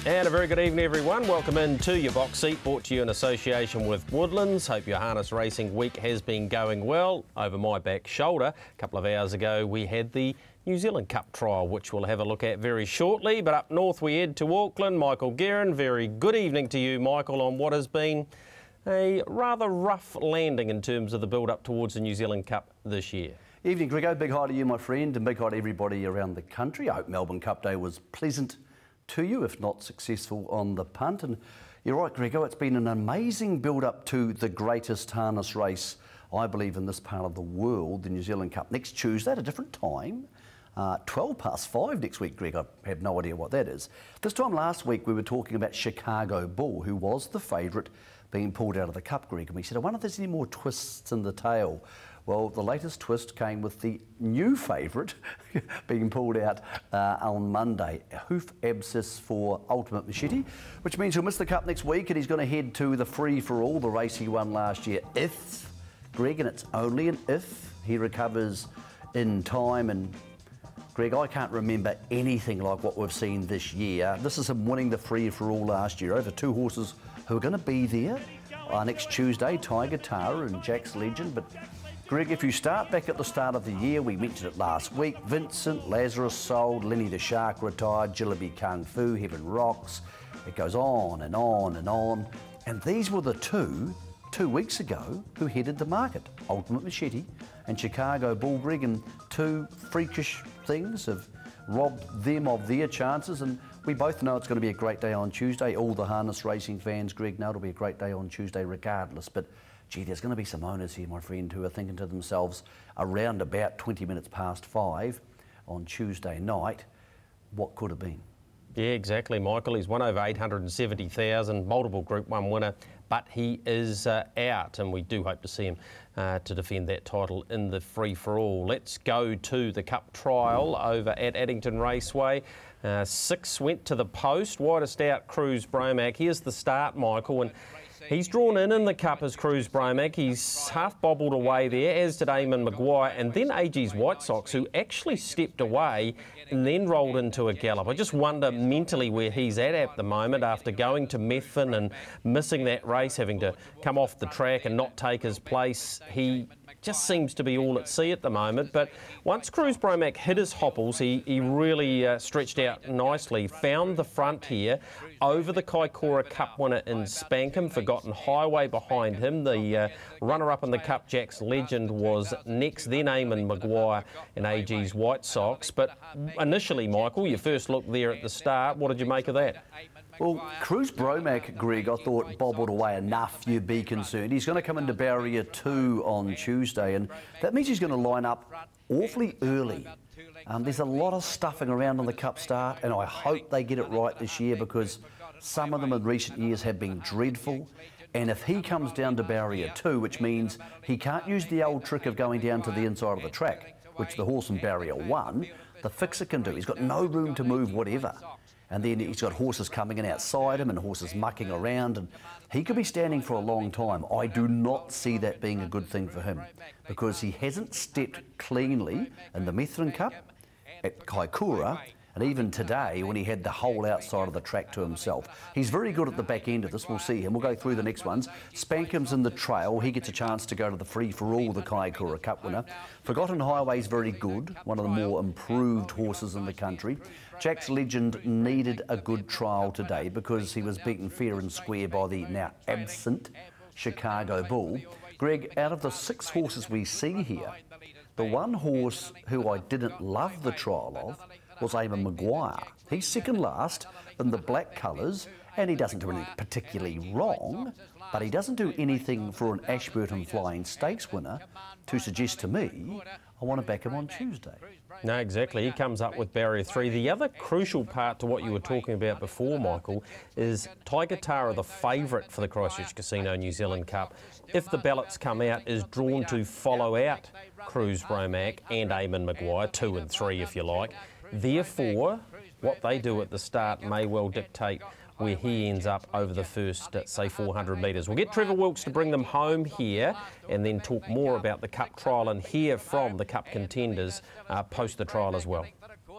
And a very good evening, everyone. Welcome into your box seat, brought to you in association with Woodlands. Hope your harness racing week has been going well. Over my back shoulder, a couple of hours ago, we had the New Zealand Cup trial, which we'll have a look at very shortly. But up north, we head to Auckland. Michael Guerin, very good evening to you, Michael, on what has been a rather rough landing in terms of the build-up towards the New Zealand Cup this year. Evening, Grego. Big hi to you, my friend, and big hi to everybody around the country. I hope Melbourne Cup Day was pleasant to you, if not successful on the punt. And you're right, Grego, it's been an amazing build-up to the greatest harness race, I believe, in this part of the world, the New Zealand Cup. Next Tuesday at a different time, 5:12 next week, Greg. I have no idea what that is. This time last week, we were talking about Chicago Bull, who was the favourite being pulled out of the Cup, Greg. And we said, I wonder if there's any more twists in the tail. Well, the latest twist came with the new favourite being pulled out on Monday. A hoof abscess for Ultimate Machete, which means he'll miss the Cup next week and he's going to head to the free-for-all, the race he won last year. If, Greg, and it's only an if, he recovers in time. And Greg, I can't remember anything like what we've seen this year. This is him winning the free-for-all last year over two horses who are going to be there next Tuesday, Tiger Tara and Jack's Legend. But Greg, if you start back at the start of the year, we mentioned it last week, Vincent, Lazarus sold, Lenny the Shark retired, Jillaby Kung Fu, Heaven Rocks. It goes on and on and on. And these were the two weeks ago, who headed the market. Ultimate Machete and Chicago Bull, Greg, and two freakish things have robbed them of their chances. And we both know it's going to be a great day on Tuesday. All the harness racing fans, Greg, know it'll be a great day on Tuesday regardless. But gee, there's going to be some owners here, my friend, who are thinking to themselves around about 20 minutes past 5 on Tuesday night, what could have been? Yeah, exactly, Michael. He's won over 870,000, multiple Group 1 winner, but he is out, and we do hope to see him to defend that title in the free-for-all. Let's go to the Cup trial over at Eddington Raceway. 6 went to the post, widest out Cruz Bromac. Here's the start, Michael, and he's drawn in the Cup as Cruz Bromac. He's half bobbled away there, as did Eamon Maguire, and then AG's White Sox, who actually stepped away and then rolled into a gallop. I just wonder mentally where he's at the moment after going to Methven and missing that race, having to come off the track and not take his place. He just seems to be all at sea at the moment. But once Cruz Bromac hit his hopples, he really stretched out nicely, found the front here over the Kaikoura Cup winner in Spankham, Forgotten Highway behind him. The runner-up in the Cup, Jack's Legend, was next, then Eamon Maguire and AG's White Sox. But initially, Michael, your first look there at the start, what did you make of that? Well, Cruz Bromac, Greg, I thought bobbled away enough, you'd be concerned. He's going to come into barrier 2 on Tuesday, and that means he's going to line up awfully early. There's a lot of stuffing around on the Cup start, and I hope they get it right this year, because some of them in recent years have been dreadful. And if he comes down to barrier 2, which means he can't use the old trick of going down to the inside of the track, which the horse in barrier 1, the fixer can do. He's got no room to move whatever. And then he's got horses coming in outside him and horses mucking around, and he could be standing for a long time. I do not see that being a good thing for him, because he hasn't stepped cleanly in the Methven Cup, at Kaikoura, and even today when he had the whole outside of the track to himself. He's very good at the back end of this. We'll see him. We'll go through the next ones. Spankham's in the trail. He gets a chance to go to the free-for-all, the Kaikoura Cup winner. Forgotten Highway's very good, one of the more improved horses in the country. Jack's Legend needed a good trial today because he was beaten fair and square by the now absent Chicago Bull. Greg, out of the 6 horses we see here, the one horse who I didn't love the trial of was Eamon Maguire. He's second last in the black colours, and he doesn't do anything particularly wrong, but he doesn't do anything for an Ashburton Flying Stakes winner to suggest to me I want to back him on Tuesday. No, exactly. He comes up with barrier 3. The other crucial part to what you were talking about before, Michael, is Tiger Tara, the favourite for the Christchurch Casino New Zealand Cup, if the ballots come out, is drawn to follow out Cruz Bromac and Eamon Maguire, 2 and 3 if you like. Therefore, what they do at the start may well dictate where he ends up over the first, say, 400 metres. We'll get Trevor Wilkes to bring them home here and then talk more about the Cup trial and hear from the Cup contenders post the trial as well.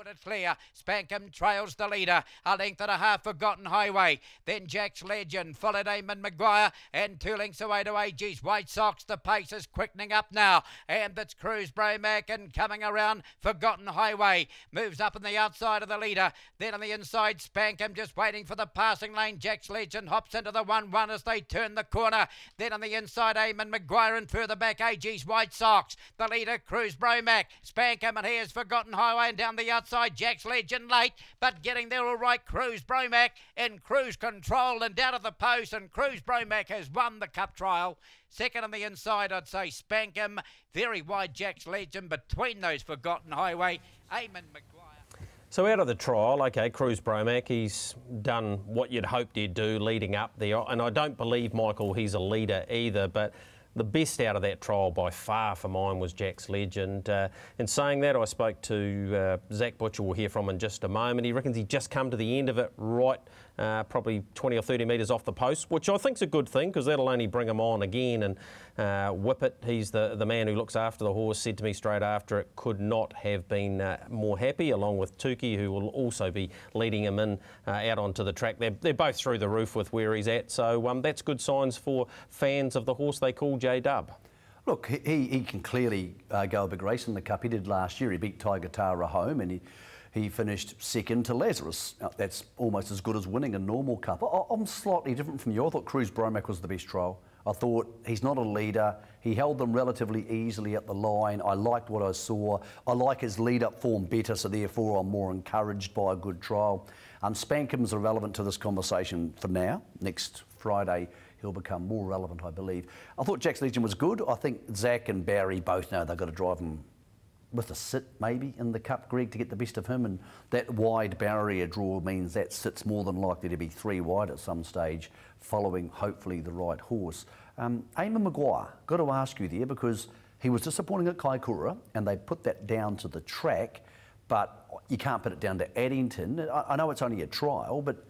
Sorted clear. Spankham trails the leader. A length and a half Forgotten Highway. Then Jack's Legend, followed Eamon Maguire, and 2 lengths away to AG's White Sox. The pace is quickening up now, and that's Cruise Bromac, and coming around Forgotten Highway. Moves up on the outside of the leader. Then on the inside, Spankham just waiting for the passing lane. Jack's Legend hops into the 1-1 as they turn the corner. Then on the inside, Eamon Maguire, and further back, AG's White Sox. The leader, Cruise Bromac. Spankham, and here's Forgotten Highway, and down the outside, Jack's Legend late, but getting there all right. Cruise Bromac in cruise control and down to the post, and Cruise Bromac has won the Cup trial. Second on the inside, I'd say Spankham. Very wide, Jack's Legend. Between those, Forgotten Highway, Eamon Maguire. So out of the trial, OK, Cruise Bromac, he's done what you'd hoped he'd do leading up there. And I don't believe, Michael, he's a leader either, but the best out of that trial by far for mine was Jack's Legend. In saying that, I spoke to Zach Butcher, we'll hear from in just a moment. He reckons he'd just come to the end of it right, probably 20 or 30 metres off the post, which I think's a good thing because that'll only bring him on again and whip it. He's the man who looks after the horse, said to me straight after it, could not have been more happy, along with Tukey, who will also be leading him in out onto the track. They're both through the roof with where he's at, so that's good signs for fans of the horse they call J-Dub. Look, he can clearly go a big race in the Cup. He did last year. He beat Tiger Tara home, and he finished second to Lazarus. That's almost as good as winning a normal Cup. I'm slightly different from you. I thought Cruise Bromac was the best trial. I thought he's not a leader. He held them relatively easily at the line. I liked what I saw. I like his lead-up form better, so therefore I'm more encouraged by a good trial. Spankham's irrelevant to this conversation for now. Next Friday, he'll become more relevant, I believe. I thought Jack's Legend was good. I think Zach and Barry both know they've got to drive him with a sit, maybe, in the Cup, Greg, to get the best of him. And that wide barrier draw means that sit's more than likely to be 3 wide at some stage, following, hopefully, the right horse. Eamon Maguire, got to ask you there, because he was disappointing at Kaikoura, and they put that down to the track, but you can't put it down to Eddington. I know it's only a trial, but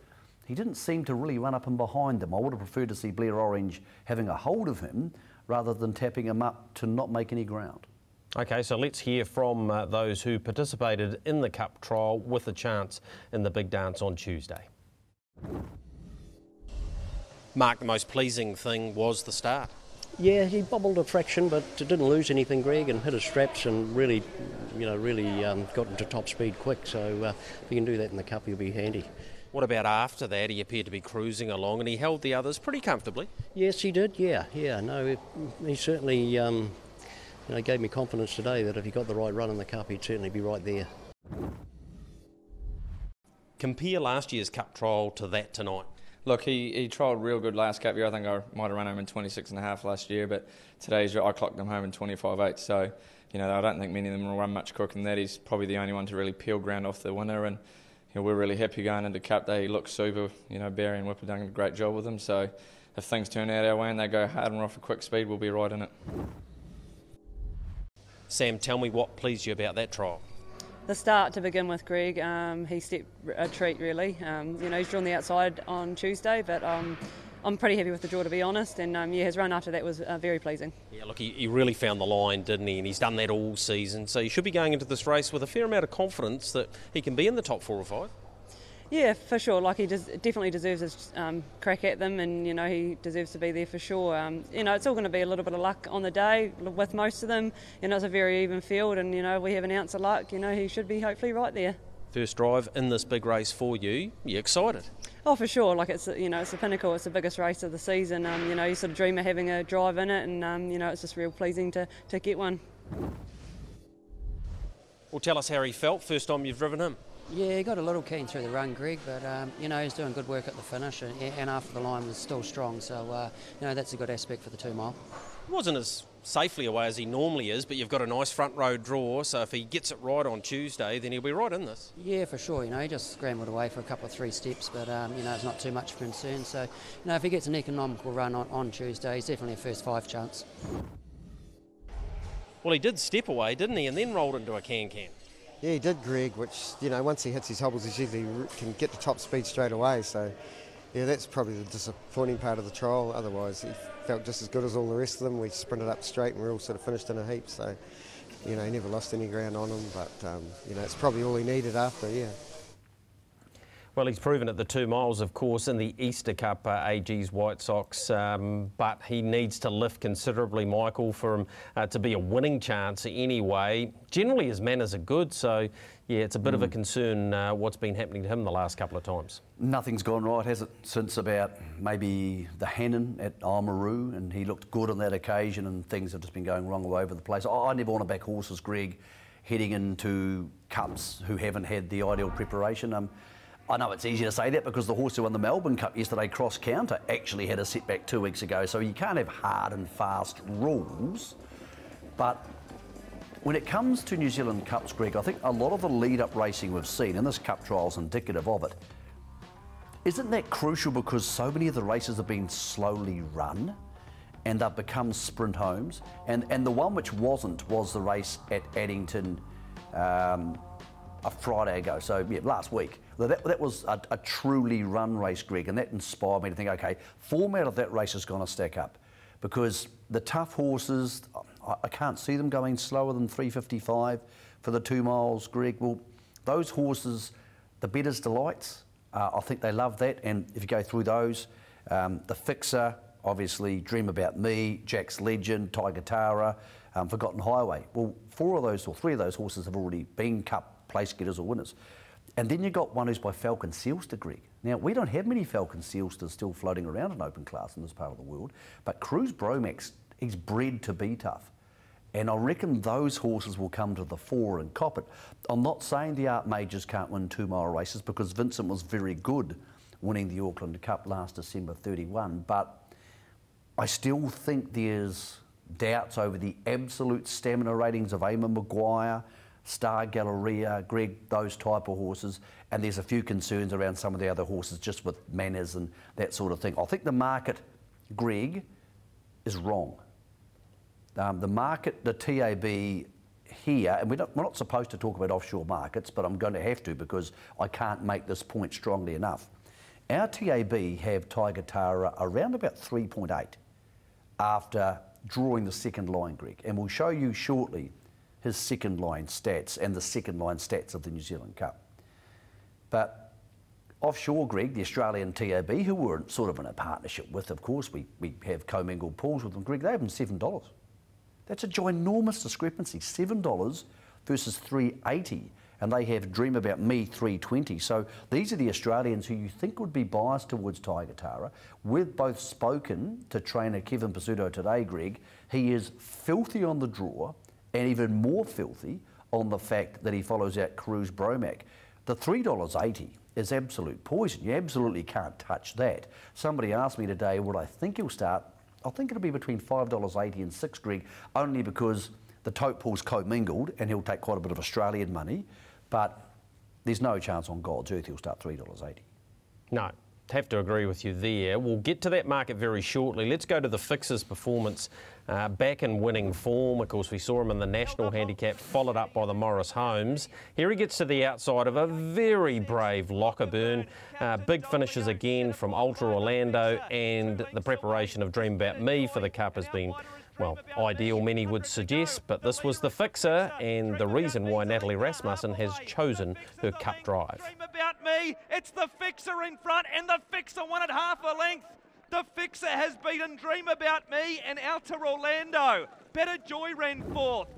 he didn't seem to really run up and behind them. I would have preferred to see Blair Orange having a hold of him rather than tapping him up to not make any ground. OK, so let's hear from those who participated in the Cup trial with a chance in the big dance on Tuesday. Mark, the most pleasing thing was the start. Yeah, he bobbled a fraction, but didn't lose anything, Greg, and hit his straps and really got into top speed quick. So if he can do that in the Cup, he'll be handy. What about after that? He appeared to be cruising along and he held the others pretty comfortably. Yes, he did, yeah. No, he certainly gave me confidence today that if he got the right run in the Cup, he'd certainly be right there. Compare last year's Cup trial to that tonight. Look, he trialled real good last Cup year. I think I might have run him in 26.5 last year, but today's I clocked him home in 25.8. So, I don't think many of them will run much quicker than that. He's probably the only one to really peel ground off the winner, and we're really happy going into Cup Day. He looks super. Barry and Whip have done a great job with him. So, if things turn out our way and they go hard and we're off a quick speed, we'll be right in it. Sam, tell me what pleased you about that trial. The start to begin with, Greg, he stepped a treat really. He's drawn the outside on Tuesday, but I'm pretty happy with the draw, to be honest, and his run after that was very pleasing. Yeah, look, he really found the line, didn't he? And he's done that all season, so he should be going into this race with a fair amount of confidence that he can be in the top 4 or 5. Yeah, for sure. Like, he definitely deserves his crack at them, and he deserves to be there for sure. It's all going to be a little bit of luck on the day with most of them. It's a very even field, and we have an ounce of luck. He should be hopefully right there. First drive in this big race for you. You excited? Oh, for sure. Like, it's it's the pinnacle. It's the biggest race of the season. You sort of dream of having a drive in it, and it's just real pleasing to get one. Well, tell us how he felt first time you've driven him. Yeah, he got a little keen through the run, Greg, but he's doing good work at the finish, and after the line was still strong. So that's a good aspect for the 2 mile. He wasn't as safely away as he normally is, but you've got a nice front row draw, so if he gets it right on Tuesday, then he'll be right in this. Yeah, for sure. He just scrambled away for a couple of 3 steps, but it's not too much concern. So if he gets an economical run on Tuesday, he's definitely a first 5 chance. Well, he did step away, didn't he, and then rolled into a can-can. Yeah, he did, Greg, which, once he hits his hobbles, he usually can get the top speed straight away. So, yeah, that's probably the disappointing part of the trial. Otherwise, he felt just as good as all the rest of them. We sprinted up straight and we all sort of finished in a heap. So, You know, he never lost any ground on him, but, you know, it's probably all he needed after, yeah. Well, he's proven at the 2 miles, of course, in the Easter Cup, AG's White Sox, but he needs to lift considerably, Michael, for him to be a winning chance anyway. Generally, his manners are good, so, yeah, it's a bit of a concern what's been happening to him the last couple of times. Nothing's gone right, has it, since about maybe the Hannon at Oamaru, and he looked good on that occasion, and things have just been going wrong all over the place. I never want to back horses, Greg, heading into cups who haven't had the ideal preparation. I know it's easy to say that because the horse who won the Melbourne Cup yesterday, Cross Counter, actually had a setback 2 weeks ago, so you can't have hard and fast rules. But when it comes to New Zealand Cups, Greg, I think a lot of the lead-up racing we've seen, and this Cup trial's indicative of it, isn't that crucial because so many of the races have been slowly run and they've become sprint homes? And the one which wasn't was the race at Eddington a Friday ago, so yeah, last week. That was a truly run race, Greg, and that inspired me to think, okay, format of that race is going to stack up because the tough horses, I can't see them going slower than 3:55 for the 2 miles, Greg. Well, those horses, the Bettor's Delights, I think they love that, and if you go through those, the Fixer, obviously Dream About Me, Jack's Legend, Tiger Tara, Forgotten Highway. Well, 4 of those or 3 of those horses have already been Cup place getters or winners. And then you've got one who's by Falcon Sealster, Greg. Now, we don't have many Falcon Sealsters still floating around in open class in this part of the world, but Cruz Bromax, he's bred to be tough. And I reckon those horses will come to the fore and cop it. I'm not saying the Art Majors can't win 2 mile races because Vincent was very good winning the Auckland Cup last December 31, but I still think there's doubts over the absolute stamina ratings of Eamon Maguire, Star Galleria, Greg, those type of horses, and there's a few concerns around some of the other horses just with manners and that sort of thing. I think the market, Greg, is wrong. The market, the TAB here, and we're not supposed to talk about offshore markets, but I'm going to have to because I can't make this point strongly enough. Our TAB have Tiger Tara around about 3.8 after drawing the second line, Greg, and we'll show you shortly his second line stats and the second line stats of the New Zealand Cup. But offshore, Greg, the Australian TAB, who we're sort of in a partnership with, of course, we have commingled pools with them, Greg, they have them $7. That's a ginormous discrepancy, $7 versus $3.80, and they have Dream About Me $3.20. So these are the Australians who you think would be biased towards Tiger Tara. We've both spoken to trainer Kevin Pizzuto today, Greg. He is filthy on the draw, and even more filthy on the fact that he follows out Cruz Bromax. The $3.80 is absolute poison. You absolutely can't touch that. Somebody asked me today what I think he'll start. I think it'll be between $5.80 and $6, Greg, only because the tote pool's commingled and he'll take quite a bit of Australian money, but there's no chance on God's earth he'll start $3.80. No. Have to agree with you there. We'll get to that market very shortly. Let's go to the Fixer's performance. Back in winning form. Of course, we saw him in the National Handicap, followed up by the Morris Holmes. Here he gets to the outside of a very brave Lockerburn. Big finishes again from Ultra Orlando, and the preparation of Dream About Me for the Cup has been, well, ideal, many would suggest, but this was the Fixer and the reason why Natalie Rasmussen has chosen her Cup drive. Dream About Me, it's the Fixer in front, and the Fixer won at half a length. The Fixer has beaten Dream About Me and Outer Orlando. Better Joy ran fourth.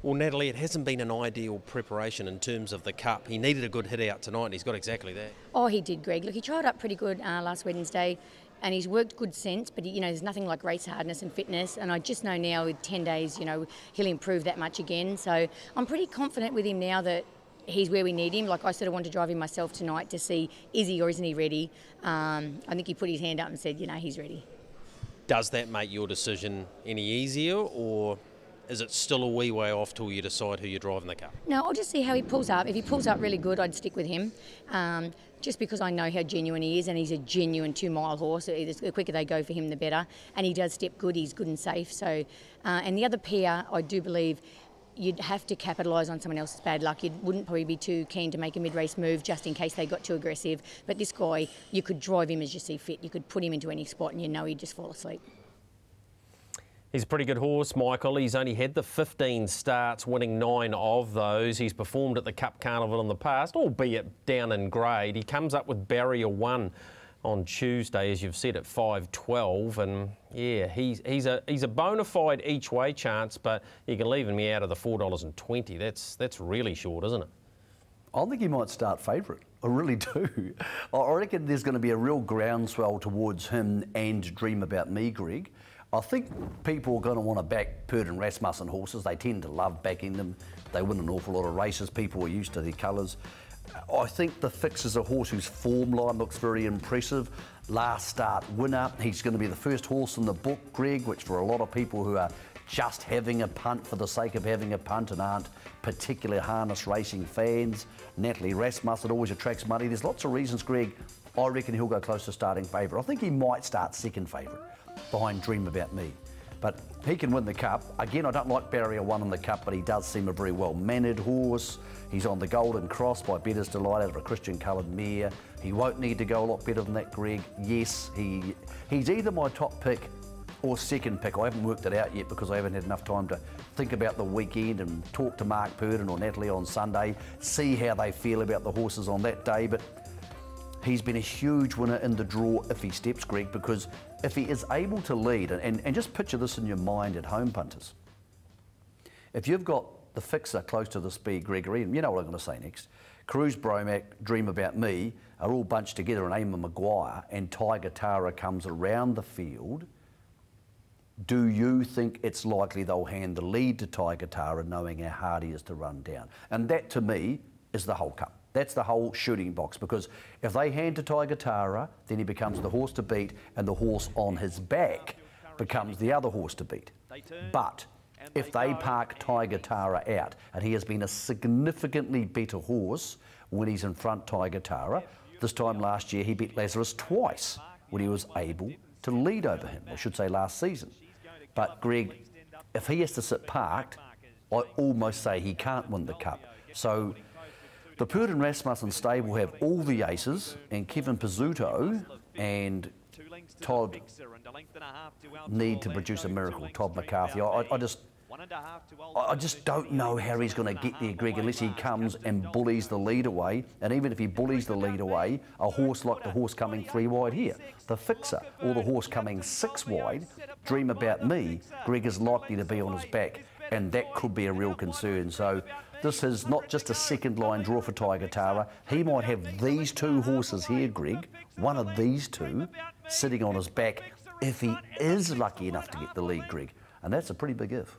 Well, Natalie, it hasn't been an ideal preparation in terms of the Cup. He needed a good hit out tonight, and he's got exactly that. Oh, he did, Greg. Look, he trialled up pretty good last Wednesday, and he's worked good since, but, you know, there's nothing like race hardness and fitness, and I just know now with 10 days, you know, he'll improve that much again. So I'm pretty confident with him now that he's where we need him. Like I sort of want to drive him myself tonight to see, is he or isn't he ready? I think he put his hand up and said, you know, he's ready. Does that make your decision any easier, or is it still a wee way off till you decide who you drive in the Cup? No, I'll just see how he pulls up. If he pulls up really good, I'd stick with him. Just because I know how genuine he is, and he's a genuine 2 mile horse. The quicker they go for him, the better. And he does step good, he's good and safe. So, and the other pair, I do believe, you'd have to capitalise on someone else's bad luck. You wouldn't probably be too keen to make a mid-race move just in case they got too aggressive. But this guy, you could drive him as you see fit. You could put him into any spot and you know he'd just fall asleep. He's a pretty good horse, Michael. He's only had the 15 starts, winning 9 of those. He's performed at the Cup Carnival in the past, albeit down in grade. He comes up with barrier 1 on Tuesday, as you've said, at 5.12, and yeah, he's a bona fide each way chance, but you can leave me out of the $4.20. That's really short, isn't it? I think he might start favourite. I really do. I reckon there's going to be a real groundswell towards him and Dream About Me, Greg. I think people are going to want to back Perd and Rasmussen horses. They tend to love backing them. They win an awful lot of races. People are used to their colours. I think the Fix is a horse whose form line looks very impressive. Last start winner. He's going to be the first horse in the book, Greg, which for a lot of people who are just having a punt for the sake of having a punt and aren't particularly harness racing fans. Natalie Rasmussen always attracts money. There's lots of reasons, Greg. I reckon he'll go close to starting favourite. I think he might start second favourite behind Dream About Me. But he can win the Cup. Again, I don't like barrier 1 in the Cup, but he does seem a very well-mannered horse. He's on the Golden Cross by Bettor's Delight out of a Christian-coloured mare. He won't need to go a lot better than that, Greg. Yes, he's either my top pick or second pick. I haven't worked it out yet because I haven't had enough time to think about the weekend and talk to Mark Purdon or Natalie on Sunday, see how they feel about the horses on that day. But he's been a huge winner in the draw if he steps, Greg, because if he is able to lead, and just picture this in your mind at home, punters. If you've got the Fixer close to the speed, Gregory, and you know what I'm going to say next, Cruise Bromac, Dream About Me are all bunched together, and Eamon Maguire and Tiger Tara comes around the field. Do you think it's likely they'll hand the lead to Tiger Tara knowing how hard he is to run down? And that, to me, is the whole Cup. That's the whole shooting box, because if they hand to Tiger Tara, then he becomes the horse to beat, and the horse on his back becomes the other horse to beat. But if they park Tiger Tara out, and he has been a significantly better horse when he's in front Tiger Tara, this time last year he beat Lazarus twice when he was able to lead over him, I should say last season. But Greg, if he has to sit parked, I almost say he can't win the Cup. So the Perd and Rasmussen stable have all the aces, and Kevin Pizzuto and Todd need to produce a miracle, Todd McCarthy. I just don't know how he's going to get there, Greg, unless he comes and bullies the lead away. And even if he bullies the lead away, a horse like the horse coming 3 wide here, the Fixer, or the horse coming 6 wide, Dream About Me, Greg is likely to be on his back, and that could be a real concern. So this is not just a second line draw for Tiger Tara. He might have these 2 horses here, Greg, one of these 2, sitting on his back if he is lucky enough to get the lead, Greg. And that's a pretty big if.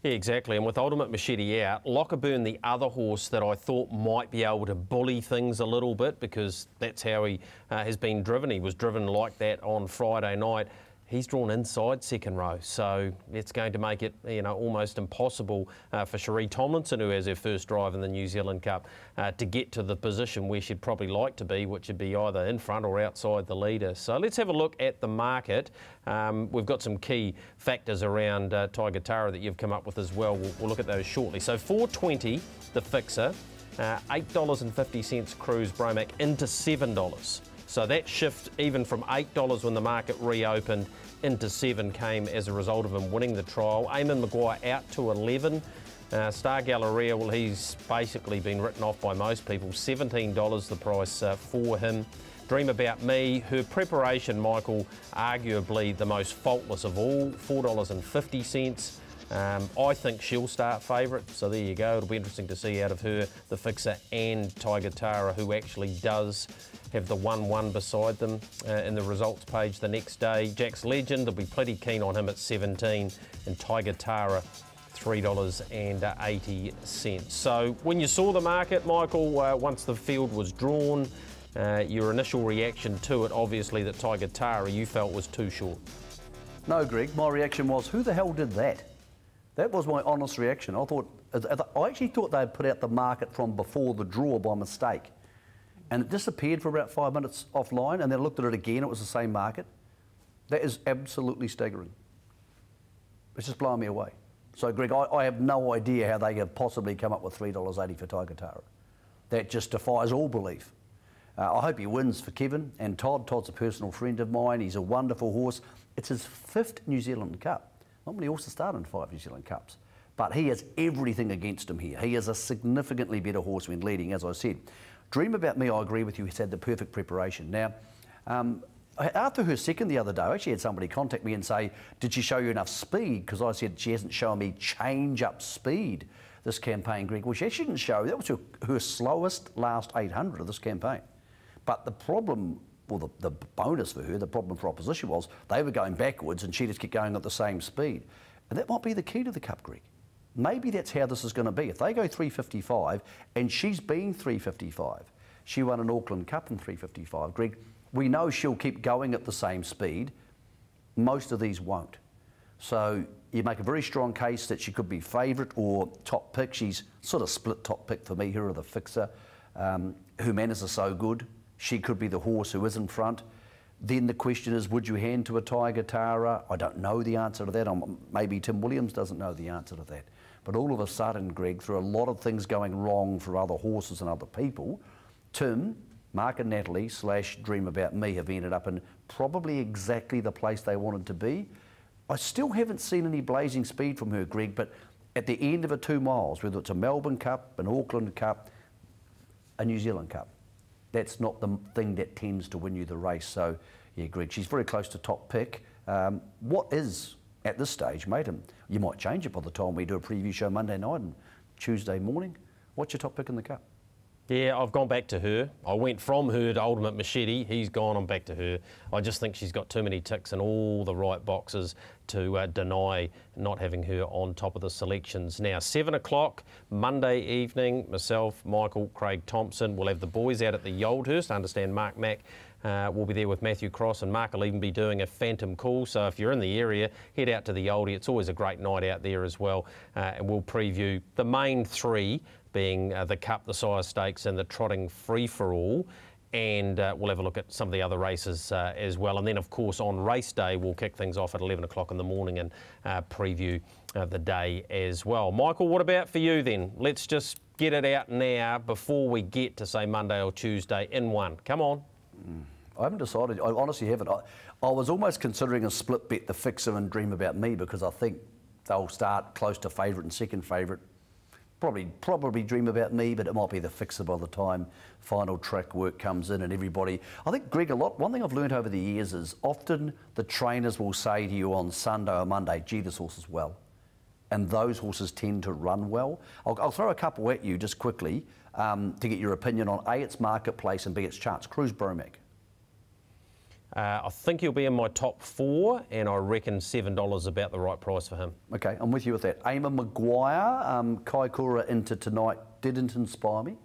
Yeah, exactly. And with Ultimate Machete out, Lockerburn, the other horse that I thought might be able to bully things a little bit, because that's how he has been driven. He was driven like that on Friday night. He's drawn inside second row, so it's going to make it, almost impossible for Cherie Tomlinson, who has her first drive in the New Zealand Cup, to get to the position where she'd probably like to be, which would be either in front or outside the leader. So let's have a look at the market. We've got some key factors around Tiger Tara that you've come up with as well. We'll look at those shortly. So $4.20, the Fixer, $8.50 Cruise Bromac into $7. So that shift, even from $8 when the market reopened into $7, came as a result of him winning the trial. Eamon Maguire out to 11. Star Galleria, well, he's basically been written off by most people. $17 the price for him. Dream About Me, her preparation, Michael, arguably the most faultless of all, $4.50. I think she'll start favourite, so there you go. It'll be interesting to see out of her, the Fixer, and Tiger Tara, who actually does have the 1-1 beside them in the results page the next day. Jack's Legend, they'll be pretty keen on him at 17, and Tiger Tara, $3.80. So when you saw the market, Michael, once the field was drawn, your initial reaction to it, obviously that Tiger Tara you felt was too short. No, Greg, my reaction was, who the hell did that? That was my honest reaction. I actually thought they'd put out the market from before the draw by mistake. And it disappeared for about 5 minutes offline, and then I looked at it again, it was the same market. That is absolutely staggering. It's just blowing me away. So, Greg, I have no idea how they could possibly come up with $3.80 for Tiger Tara. That just defies all belief. I hope he wins for Kevin and Todd. Todd's a personal friend of mine. He's a wonderful horse. It's his 5th New Zealand Cup. Not many horses start in 5 New Zealand Cups. But he has everything against him here. He is a significantly better horse when leading, as I said. Dream About Me, I agree with you, he's had the perfect preparation. Now, after her second the other day, I actually had somebody contact me and say, did she show you enough speed? Because I said she hasn't shown me change-up speed this campaign, Greg. Well, she actually didn't show. That was her slowest last 800 of this campaign. But the problem, or the bonus for her, the problem for opposition was they were going backwards and she just kept going at the same speed. And that might be the key to the Cup, Greg. Maybe that's how this is going to be. If they go 355, and she's been 355, she won an Auckland Cup in 355, Greg, we know she'll keep going at the same speed. Most of these won't. So you make a very strong case that she could be favourite or top pick. She's sort of split top pick for me. Her or the fixer. Her manners are so good. She could be the horse who is in front. Then the question is, would you hand to a Tiger Tara? I don't know the answer to that. Maybe Tim Williams doesn't know the answer to that. But all of a sudden, Greg, through a lot of things going wrong for other horses and other people, Tim, Mark and Natalie / Dream About Me have ended up in probably exactly the place they wanted to be. I still haven't seen any blazing speed from her, Greg, but at the end of a 2 miles, whether it's a Melbourne Cup, an Auckland Cup, a New Zealand Cup, that's not the thing that tends to win you the race. So, yeah, Greg, she's very close to top pick. What is, at this stage, mate, and you might change it by the time we do a preview show Monday night and Tuesday morning, what's your top pick in the Cup? Yeah, I've gone back to her. I went from her to Ultimate Machete. He's gone, I'm back to her. I just think she's got too many ticks in all the right boxes to deny not having her on top of the selections. Now, 7 o'clock, Monday evening, myself, Michael, Craig Thompson, we'll have the boys out at the Yoldhurst. I understand Mark Mack will be there with Matthew Cross, and Mark will even be doing a Phantom Call. So if you're in the area, head out to the Oldie. It's always a great night out there as well. And we'll preview the main 3, being the Cup, the Sire Stakes and the Trotting Free-for-All. And we'll have a look at some of the other races as well. And then, of course, on race day, we'll kick things off at 11 o'clock in the morning and preview the day as well. Michael, what about for you then? Let's just get it out now before we get to, say, Monday or Tuesday in one. Come on. I haven't decided. I honestly haven't. I was almost considering a split bet, the fixer and Dream About Me, because I think they'll start close to favourite and second favourite. Probably Dream About Me, but it might be the fixer by the time final track work comes in and everybody. I think, Greg, one thing I've learned over the years is often the trainers will say to you on Sunday or Monday, gee, this horse is well. And those horses tend to run well. I'll throw a couple at you just quickly to get your opinion on A, its marketplace, and B, its chance. Cruise Bromac. I think he'll be in my top 4, and I reckon $7 about the right price for him. Okay, I'm with you with that. Eamon Maguire, Kaikoura into tonight, didn't inspire me.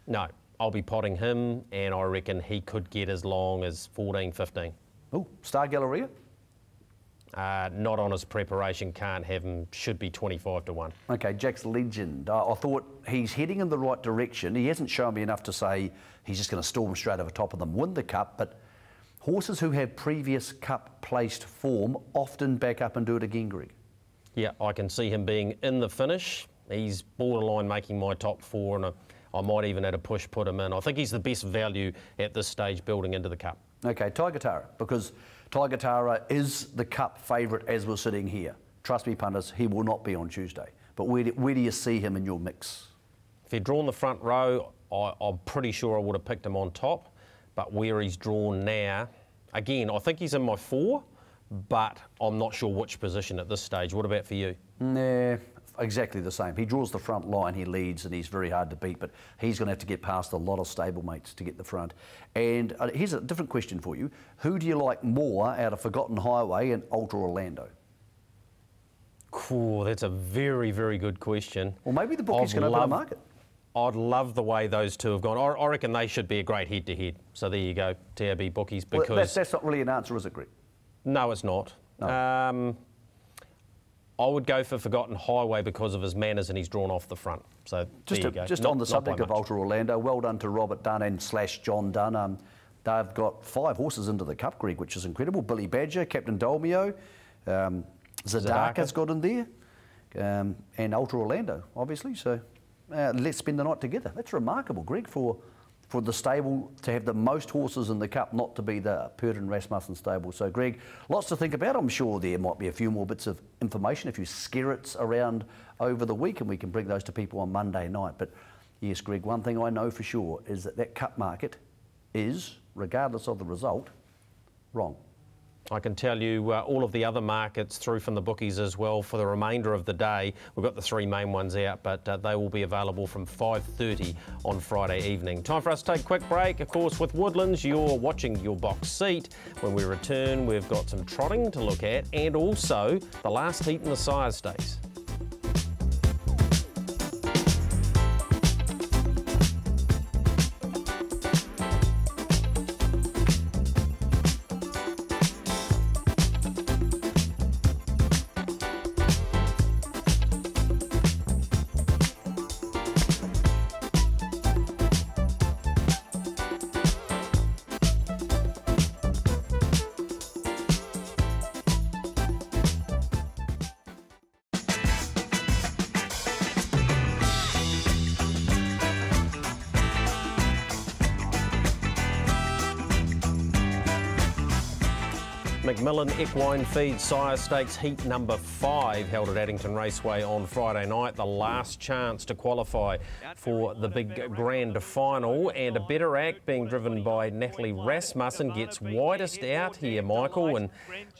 No, I'll be potting him, and I reckon he could get as long as 14, 15. Oh, Star Galleria? Not on his preparation, can't have him, should be 25 to 1. Okay, Jack's Legend. I thought he's heading in the right direction. He hasn't shown me enough to say he's just going to storm straight over top of them, win the Cup, but horses who have previous Cup-placed form often back up and do it again, Greg. Yeah, I can see him being in the finish. He's borderline making my top 4, and I might even at a push put him in. I think he's the best value at this stage building into the Cup. Okay, Tiger Tara, because Tiger Tara is the Cup favourite as we're sitting here. Trust me, punters, he will not be on Tuesday. But where do you see him in your mix? If he'd drawn the front row, I'm pretty sure I would have picked him on top. But where he's drawn now, again, I think he's in my 4, but I'm not sure which position at this stage. What about for you? Nah, exactly the same. He draws the front line, he leads, and he's very hard to beat, but he's going to have to get past a lot of stablemates to get the front. And here's a different question for you. Who do you like more out of Forgotten Highway and Ultra Orlando? Cool, that's a very, very good question. Well, maybe the bookie's going to open a market. I'd love the way those two have gone. I reckon they should be a great head-to-head. So there you go, TAB bookies. Because well, that's not really an answer, is it, Greg? No, it's not. No. I would go for Forgotten Highway because of his manners and he's drawn off the front. So there you go. Just on the subject of Ultra Orlando, well done to Robert Dunn and / John Dunn. They've got 5 horses into the Cup, Greg, which is incredible. Billy Badger, Captain Dolmio, Zadaka's got in there, and Ultra Orlando, obviously. So let's spend the night together. That's remarkable, Greg, for for the stable to have the most horses in the Cup not to be the Purden Rasmussen stable. So, Greg, lots to think about. I'm sure there might be a few more bits of information, a few skerrits around over the week, and we can bring those to people on Monday night. But yes, Greg, one thing I know for sure is that Cup market is, regardless of the result, wrong. I can tell you all of the other markets through from the bookies as well for the remainder of the day. We've got the three main ones out, but they will be available from 5:30 on Friday evening. Time for us to take a quick break. Of course, with Woodlands, you're watching your box seat. When we return, we've got some trotting to look at and also the last heat in the Sire Stakes. McMillon Equine Feed Sire Stakes Heat number 5 held at Eddington Raceway on Friday night. The last chance to qualify for the big grand final, and a better act being driven by Natalie Rasmussen gets widest out here, Michael, and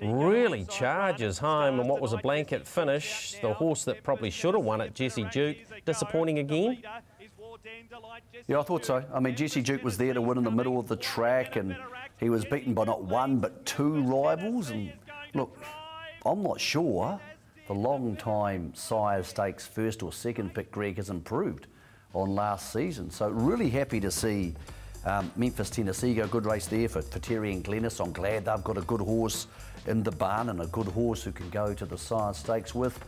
really charges home. And what was a blanket finish, the horse that probably should have won it, Jesse Duke, disappointing again. Yeah, I thought so. I mean, Jesse Duke was there to win in the middle of the track, and he was beaten by not one but two rivals. And look, I'm not sure the long-time Sire Stakes first or second pick, Greg, has improved on last season. So really happy to see Memphis, Tennessee go. Good race there for Terry and Glennis. I'm glad they've got a good horse in the barn and a good horse who can go to the Sire Stakes with.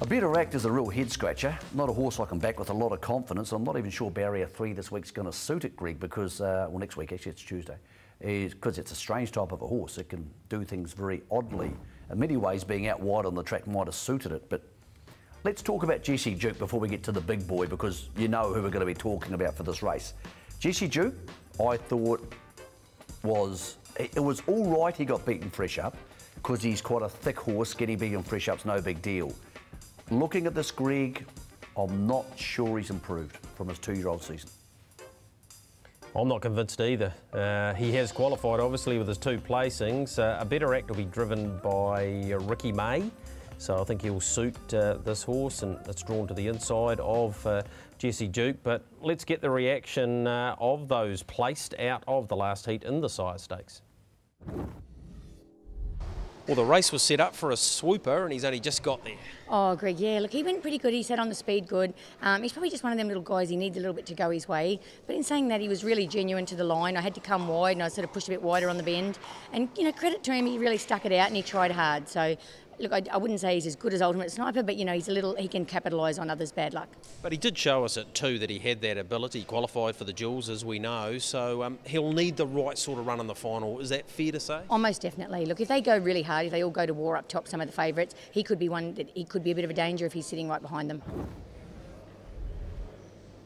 A better act is a real head scratcher, not a horse I can back with a lot of confidence. I'm not even sure Barrier 3 this week's going to suit it, Greg, because, well, next week, actually it's Tuesday, because it's a strange type of a horse. It can do things very oddly. In many ways, being out wide on the track might have suited it. But let's talk about Jesse Duke before we get to the big boy, because you know who we're going to be talking about for this race. Jesse Duke, I thought it was all right he got beaten fresh up, because he's quite a thick horse. Getting beaten fresh up's no big deal. Looking at this, Greg, I'm not sure he's improved from his 2-year-old season. I'm not convinced either. He has qualified, obviously, with his 2 placings. A better act will be driven by Ricky May, so I think he'll suit this horse, and it's drawn to the inside of Jesse Duke. But let's get the reaction of those placed out of the last heat in the Sire Stakes. Well, the race was set up for a swooper, and he's only just got there. Oh, Greg, yeah, look, he went pretty good. He sat on the speed good. He's probably just one of them little guys, he needs a little bit to go his way. But in saying that, he was really genuine to the line. I had to come wide, and I sort of pushed a bit wider on the bend. And, you know, credit to him, he really stuck it out and he tried hard. So, look, I wouldn't say he's as good as Ultimate Sniper, but, you know, he can capitalise on others' bad luck. But he did show us at 2 that he had that ability. He qualified for the Jewels, as we know, so he'll need the right sort of run in the final. Is that fair to say? Almost definitely. Look, if they go really hard, if they all go to war up top, some of the favourites, he could be one that he could be a bit of a danger if he's sitting right behind them.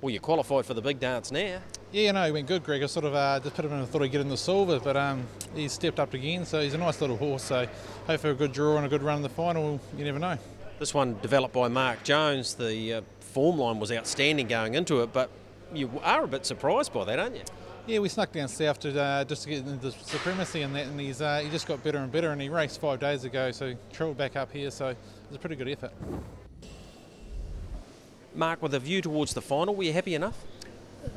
Well, you qualified for the big dance now. Yeah, no, he went good, Greg. I sort of just put him in and thought he'd get in the silver, but he's stepped up again, so he's a nice little horse. So hopefully a good draw and a good run in the final, you never know. This one developed by Mark Jones. The form line was outstanding going into it, but you are a bit surprised by that, aren't you? Yeah, we snuck down south to just to get into the supremacy and that, and he just got better and better, and he raced 5 days ago, so he travelled back up here, so it was a pretty good effort. Mark, with a view towards the final, were you happy enough?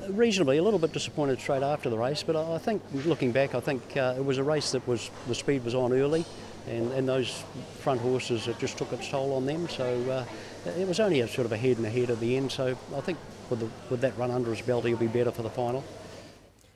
Reasonably, a little bit disappointed straight after the race, but I think, looking back, I think it was a race that the speed was on early, and those front horses, it just took its toll on them, so it was only a sort of a head and a head at the end, so I think with that run under his belt, he'll be better for the final.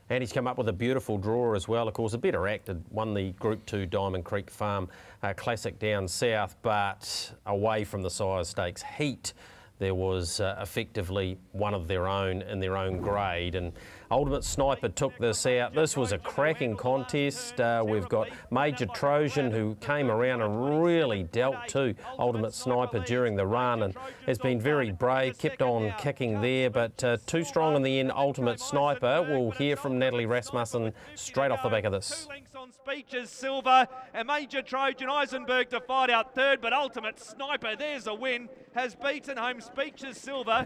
And he's come up with a beautiful draw as well. Of course, a better act had won the Group 2 Diamond Creek Farm Classic down south, but away from the Sire Stakes heat, there was effectively one of their own in their own grade, and Ultimate Sniper took this out. This was a cracking contest. We've got Major Trojan, who came around and really dealt to Ultimate Sniper during the run and has been very brave, kept on kicking there, but too strong in the end. Ultimate Sniper. We'll hear from Natalie Rasmussen straight off the back of this. On Speeches Silver and Major Trojan Eisenberg to fight out third, but Ultimate Sniper, there's a win, has beaten home Speeches Silver.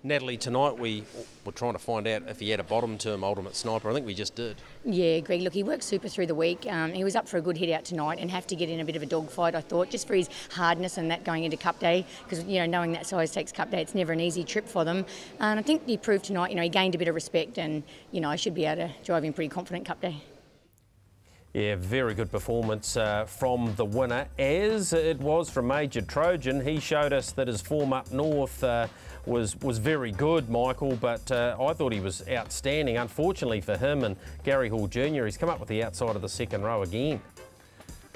Natalie, tonight we were trying to find out if he had a bottom to him, Ultimate Sniper. I think we just did. Yeah, Greg, look, he worked super through the week. He was up for a good hit out tonight and have to get in a bit of a dogfight, I thought, just for his hardness and that going into Cup Day, because, you know, knowing that size takes Cup Day, it's never an easy trip for them. And I think he proved tonight, you know, he gained a bit of respect and, you know, I should be able to drive him pretty confident Cup Day. Yeah, very good performance from the winner, as it was from Major Trojan. He showed us that his form up north was very good, Michael, but I thought he was outstanding. Unfortunately for him and Gary Hall Jr., he's come up with the outside of the second row again.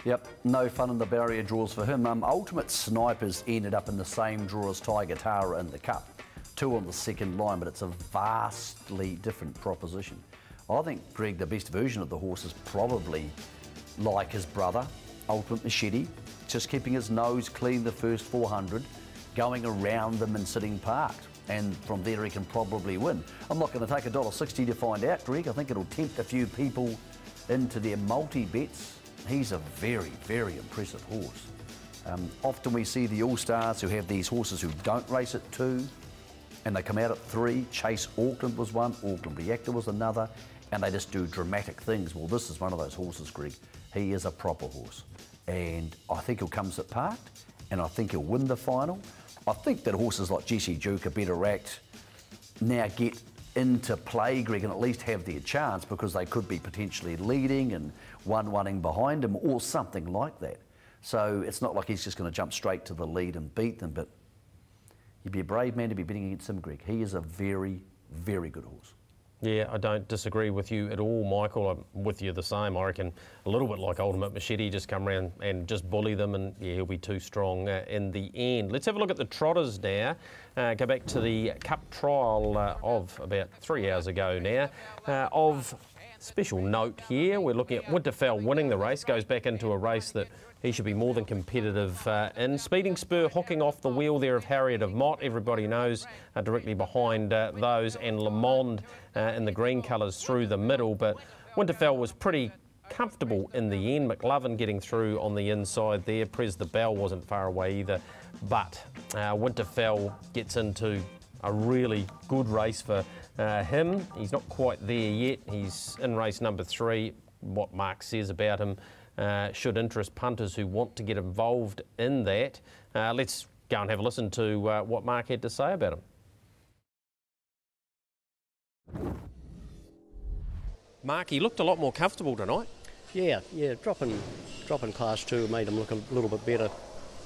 Yep, no fun in the barrier draws for him. Ultimate Snipers ended up in the same draw as Tiger Tara in the Cup. 2 on the second line, but it's a vastly different proposition. I think, Greg, the best version of the horse is probably like his brother, Ultimate Machete, just keeping his nose clean the first 400, going around them and sitting parked. And from there he can probably win. I'm not going to take $1.60 to find out, Greg. I think it'll tempt a few people into their multi-bets. He's a very, very impressive horse. Often we see the All-Stars who have these horses who don't race at 2, and they come out at 3. Chase Auckland was one, Auckland Reactor was another, and they just do dramatic things. Well, this is one of those horses, Greg. He is a proper horse, and I think he'll come sit parked, and I think he'll win the final. I think that horses like Jesse Duke, A Better Act, now get into play, Greg, and at least have their chance, because they could be potentially leading and one-running behind him or something like that. So it's not like he's just going to jump straight to the lead and beat them, but you'd be a brave man to be betting against him, Greg. He is a very, very good horse. Yeah, I don't disagree with you at all, Michael. I'm with you the same. I reckon a little bit like Ultimate Machete, just come around and just bully them, and yeah, he'll be too strong in the end. Let's have a look at the trotters now. Go back to the Cup trial of about 3 hours ago now. Of special note here, we're looking at Winterfell winning the race, goes back into a race that he should be more than competitive in. Speeding Spur hooking off the wheel there of Harriet of Mott, everybody knows, directly behind those, and Le Monde in the green colours through the middle, but Winterfell was pretty comfortable in the end. McMillon getting through on the inside there. Prez the Bell wasn't far away either, but Winterfell gets into a really good race for him. He's not quite there yet. He's in race number 3. What Mark says about him should interest punters who want to get involved in that. Let's go and have a listen to what Mark had to say about him. Mark, he looked a lot more comfortable tonight. Yeah, dropping class 2 made him look a little bit better,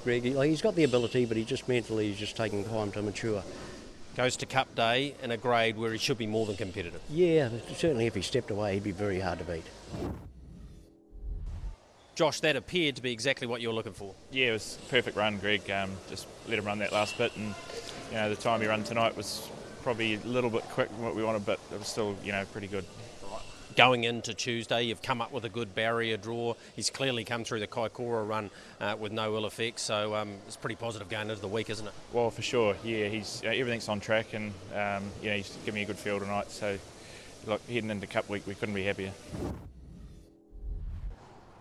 Greg. He's got the ability, but he just mentally is just taking time to mature. Goes to Cup Day in a grade where he should be more than competitive. Yeah, certainly if he stepped away, he'd be very hard to beat. Josh, that appeared to be exactly what you were looking for. Yeah, it was a perfect run, Greg. Just let him run that last bit, and you know the time he ran tonight was probably a little bit quick from what we wanted, but it was still pretty good. Going into Tuesday, you've come up with a good barrier draw. He's clearly come through the Kaikoura run with no ill effects, so it's pretty positive going into the week, isn't it? Well, for sure, yeah. He's everything's on track, and he's given me a good feel tonight. So, look, heading into Cup week, we couldn't be happier.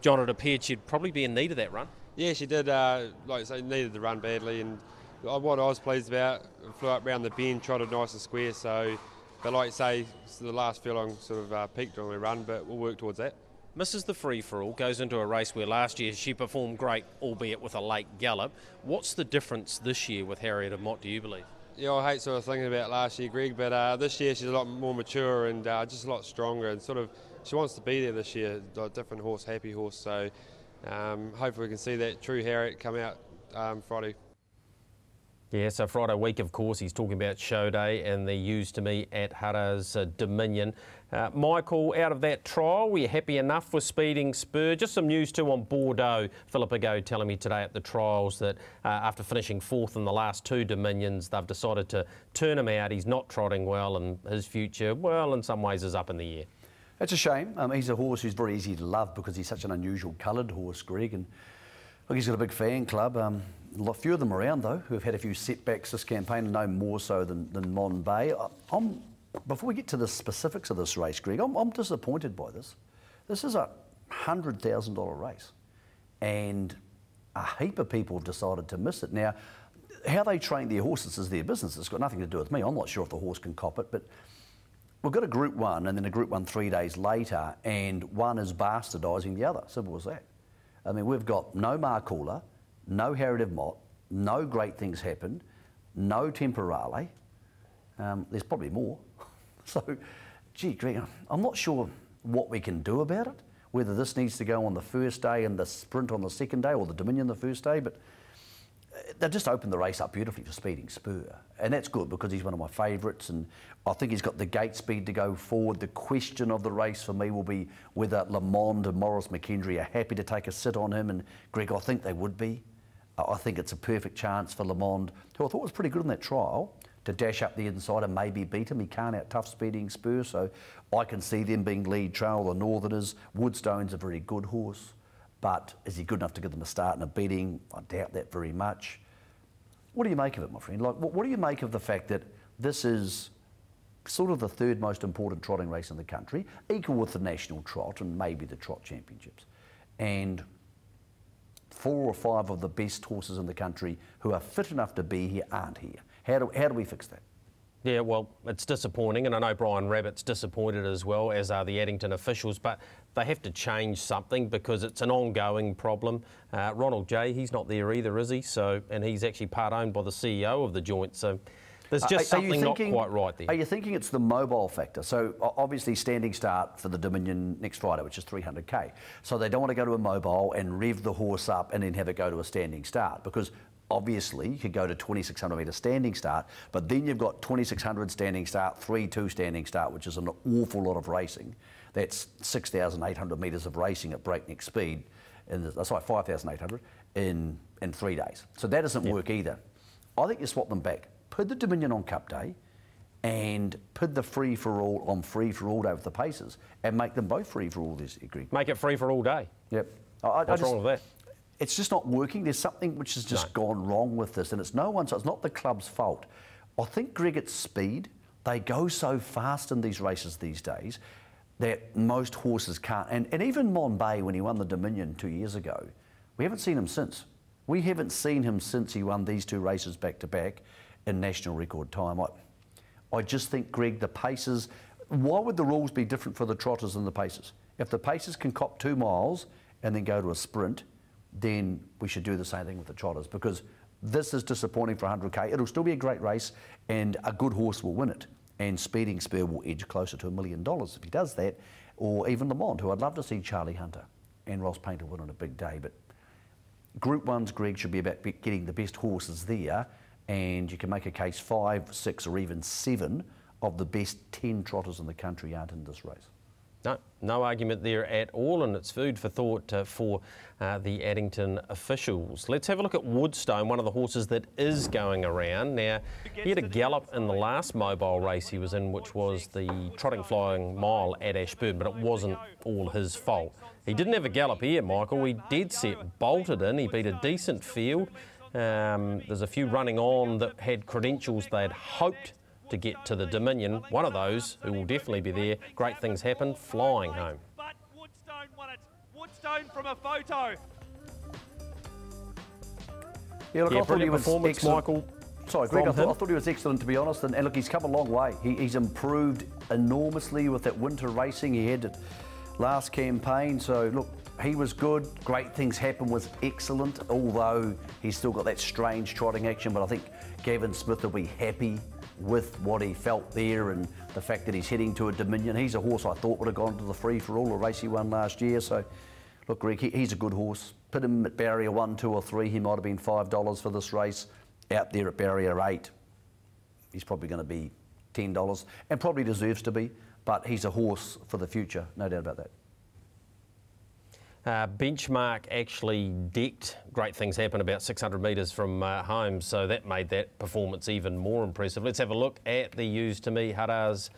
John, it appeared she'd probably be in need of that run. Yeah, she did. Like I say, needed the run badly, and what I was pleased about, flew up round the bend, trotted nice and square. So, but like you say, the last furlong sort of peaked on her run, but we'll work towards that. Misses the free-for-all, goes into a race where last year she performed great, albeit with a late gallop. What's the difference this year with Harriet of Mott, do you believe? Yeah, I hate sort of thinking about last year, Greg, but this year she's a lot more mature and just a lot stronger, and sort of she wants to be there this year, a different horse, happy horse. So hopefully we can see that true Harriet come out Friday. Yeah, so Friday week, of course, he's talking about show day and they're used to me at Hara's Dominion. Michael, out of that trial, were you happy enough with Speeding Spur? Just some news too on Bordeaux. Philip Ago telling me today at the trials that after finishing 4th in the last 2 Dominions, they've decided to turn him out. He's not trotting well and his future, well, in some ways is up in the air. It's a shame. He's a horse who's very easy to love because he's such an unusual coloured horse, Greg. And look, he's got a big fan club. A few of them around, though, who have had a few setbacks this campaign, and no more so than Mon Bay. Before we get to the specifics of this race, Greg, I'm disappointed by this. This is a $100,000 race, and a heap of people have decided to miss it. Now, how they train their horses is their business. It's got nothing to do with me. I'm not sure if the horse can cop it, but we've got a Group 1 and then a Group 1 3 days later, and one is bastardising the other. Simple as that. I mean, we've got no Marquis, no Harriet Mott, no Great Things Happen, no Temporale. There's probably more. So, gee, Greg, I'm not sure what we can do about it, whether this needs to go on the first day and the sprint on the second day, or the Dominion the first day, but they just opened the race up beautifully for Speeding Spur, and that's good because he's one of my favourites, and I think he's got the gate speed to go forward. The question of the race for me will be whether Lamond and Maurice McKendry are happy to take a sit on him, and Greg, I think they would be. I think it's a perfect chance for Lamond, who I thought was pretty good in that trial, to dash up the inside and maybe beat him. He can't out-tough Speeding Spur, so I can see them being lead trail, the Northerners. Woodstone's a very good horse, but is he good enough to give them a start and a beating? I doubt that very much. What do you make of it, my friend? Like, what do you make of the fact that this is sort of the 3rd most important trotting race in the country, equal with the National Trot and maybe the Trot Championships, and 4 or 5 of the best horses in the country who are fit enough to be here aren't here? How do we fix that? Yeah, well, it's disappointing, and I know Brian Rabbitt's disappointed as well, as are the Eddington officials, but they have to change something because it's an ongoing problem. Ronald J, he's not there either, is he? So, and he's actually part owned by the CEO of the joint, so there's just something not quite right there. Are you thinking it's the mobile factor? So obviously standing start for the Dominion next Friday, which is 300k. So they don't want to go to a mobile and rev the horse up and then have it go to a standing start, because obviously you could go to 2,600 metre standing start, but then you've got 2,600 standing start, 3-2 standing start, which is an awful lot of racing. That's 6,800 metres of racing at breakneck speed, sorry, 5,800 in 3 days. So that doesn't work either. I think you swap them back. Put the Dominion on Cup Day and put the free-for-all on free-for-all day with the paces and make them both free-for-all this degree. Make it free-for-all day. Yep. What's wrong with that? It's just not working. There's something which has just gone wrong with this, and it's no one's. It's not the club's fault. I think Greg, it's speed. They go so fast in these races these days that most horses can't. And even Mon Bay, when he won the Dominion 2 years ago, we haven't seen him since. We haven't seen him since he won these 2 races back to back in national record time. I just think, Greg, the paces. Why would the rules be different for the trotters than the paces? If the paces can cop 2 miles and then go to a sprint, then we should do the same thing with the trotters, because this is disappointing for 100k. It'll still be a great race and a good horse will win it, and Speeding Spur will edge closer to $1 million if he does that, or even Lamont, who I'd love to see Charlie Hunter and Ross Painter win on a big day. But Group 1's, Greg, should be about getting the best horses there, and you can make a case 5, 6 or even 7 of the best 10 trotters in the country aren't in this race. No argument there at all, and it's food for thought for the Eddington officials. Let's have a look at Woodstone, one of the horses that is going around. Now, he had a gallop in the last mobile race he was in, which was the Trotting Flying Mile at Ashburn, but it wasn't all his fault. He didn't have a gallop here, Michael. He dead set bolted in. He beat a decent field. There's a few running on that had credentials they'd hoped to get to the Dominion. One of those, who will definitely be there, Great Things Happen, flying home. But Woodstone won it. Woodstone from a photo. Yeah, look, I thought he was excellent. Michael. Sorry, Greg, I thought he was excellent, to be honest. And look, he's come a long way. He's improved enormously with that winter racing he had at last campaign. So, look, he was good. Great Things Happen was excellent, although he's still got that strange trotting action. But I think Gavin Smith will be happy with what he felt there and the fact that he's heading to a Dominion. He's a horse I thought would have gone to the free-for-all, a race he won last year. So, look, Greg, he's a good horse. Put him at barrier 1, 2 or 3, he might have been $5 for this race. out there at barrier 8, he's probably going to be $10 and probably deserves to be, but he's a horse for the future, no doubt about that. Benchmark actually decked Great Things Happen about 600 metres from home, so that made that performance even more impressive. Let's have a look at the Used to Me Hara's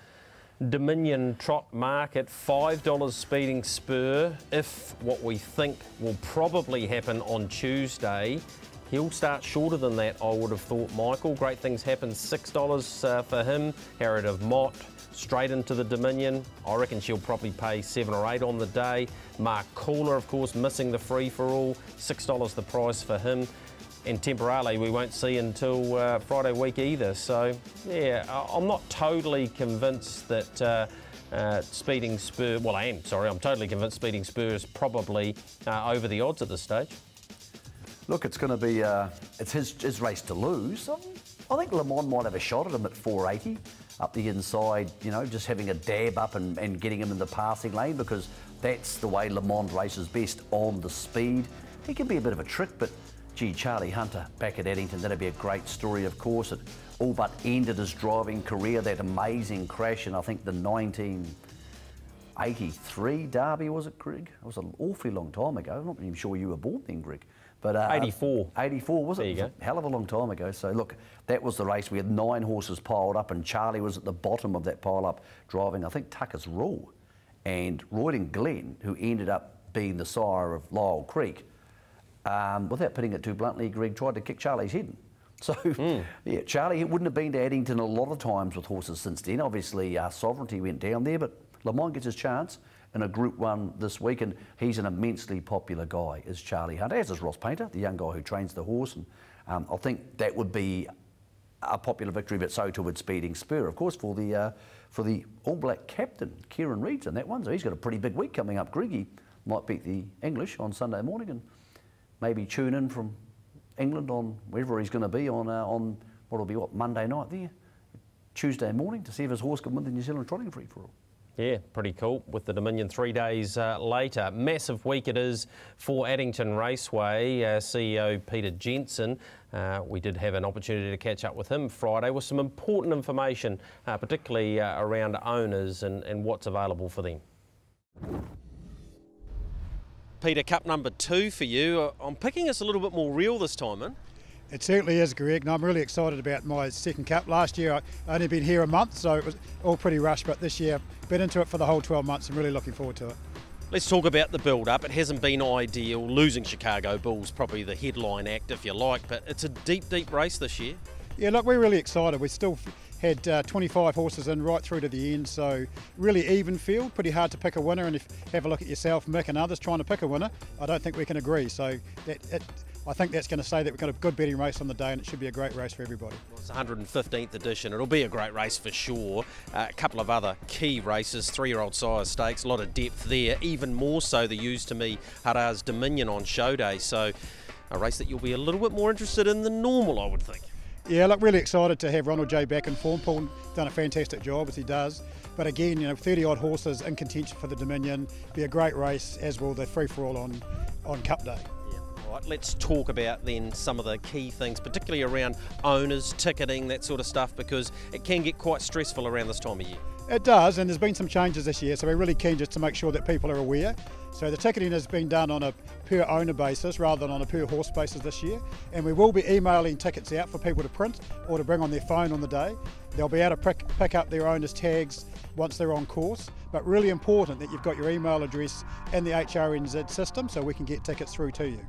Dominion Trot mark at $5 Speeding Spur. If what we think will probably happen on Tuesday, he'll start shorter than that, I would have thought, Michael. Great Things Happen, $6 for him. Harriet of Mott, straight into the Dominion. I reckon she'll probably pay 7 or 8 on the day. Mark Cooler, of course, missing the free-for-all, $6 the price for him. And Temporale we won't see until Friday week either. So, yeah, I'm not totally convinced that Speeding Spur, well, I am, sorry, I'm totally convinced Speeding Spur is probably over the odds at this stage. Look, it's going to be, it's his race to lose. I think Le Mans might have a shot at him at 480 up the inside, you know, just having a dab up and getting him in the passing lane, because that's the way Le Mans races best, on the speed. He can be a bit of a trick, but gee, Charlie Hunter back at Eddington, that'd be a great story, of course. It all but ended his driving career, that amazing crash in, I think, the 1983 Derby, was it, Greg? It was an awfully long time ago. I'm not even sure you were born then, Greg. But 84. 84, was it? There you go. A hell of a long time ago. So look, that was the race. We had 9 horses piled up, and Charlie was at the bottom of that pile up, driving, I think, Tucker's Rule. And Roydon Glen, who ended up being the sire of Lyell Creek, without putting it too bluntly, Greg tried to kick Charlie's head in. So, yeah, Charlie wouldn't have been to Eddington a lot of times with horses since then. Obviously, Sovereignty went down there, but Le Mans gets his chance in a Group 1 this week, and he's an immensely popular guy, is Charlie Hunter, as is Ross Painter, the young guy who trains the horse. And I think that would be a popular victory, but so too would Speeding Spur, of course, for the All Black captain, Kieran Reid's in that one. So he's got a pretty big week coming up. Greg might beat the English on Sunday morning and maybe tune in from England on wherever he's going to be on what'll be Monday night there, Tuesday morning, to see if his horse can win the New Zealand Trotting Free-for-all. Yeah, pretty cool, with the Dominion 3 days later. Massive week it is for Addington Raceway. CEO Peter Jensen, we did have an opportunity to catch up with him Friday with some important information, particularly around owners and what's available for them. Peter, Cup number 2 for you. I'm picking us a little bit more real this time, man. It certainly is, Greg, and I'm really excited about my second Cup. Last year I only been here a month, so it was all pretty rushed, but this year been into it for the whole 12 months and really looking forward to it. Let's talk about the build-up. It hasn't been ideal. Losing Chicago Bulls, probably the headline act, if you like, but it's a deep, deep race this year. Yeah, look, we're really excited. We still had 25 horses in right through to the end, so really even field, pretty hard to pick a winner. And if you have a look at yourself, Mick, and others trying to pick a winner, I don't think we can agree. So I think that's going to say that we've got a good betting race on the day, and it should be a great race for everybody. Well, it's the 115th edition. It'll be a great race for sure. A couple of other key races, 3-year-old sire stakes, a lot of depth there. Even more so the Used to Me Hara's Dominion on show day. So a race that you'll be a little bit more interested in than normal, I would think. Yeah, look, really excited to have Ronald J back in form. Paul done a fantastic job, as he does. But again, 30-odd horses in contention for the Dominion. Be a great race, as will the free-for-all on Cup Day. Right, let's talk about then some of the key things, particularly around owners, ticketing, that sort of stuff, because it can get quite stressful around this time of year. It does, and there's been some changes this year, so we're really keen just to make sure that people are aware. So the ticketing has been done on a per owner basis rather than on a per horse basis this year, and we will be emailing tickets out for people to print or to bring on their phone on the day. They'll be able to pick up their owner's tags once they're on course, but really important that you've got your email address in the HRNZ system so we can get tickets through to you.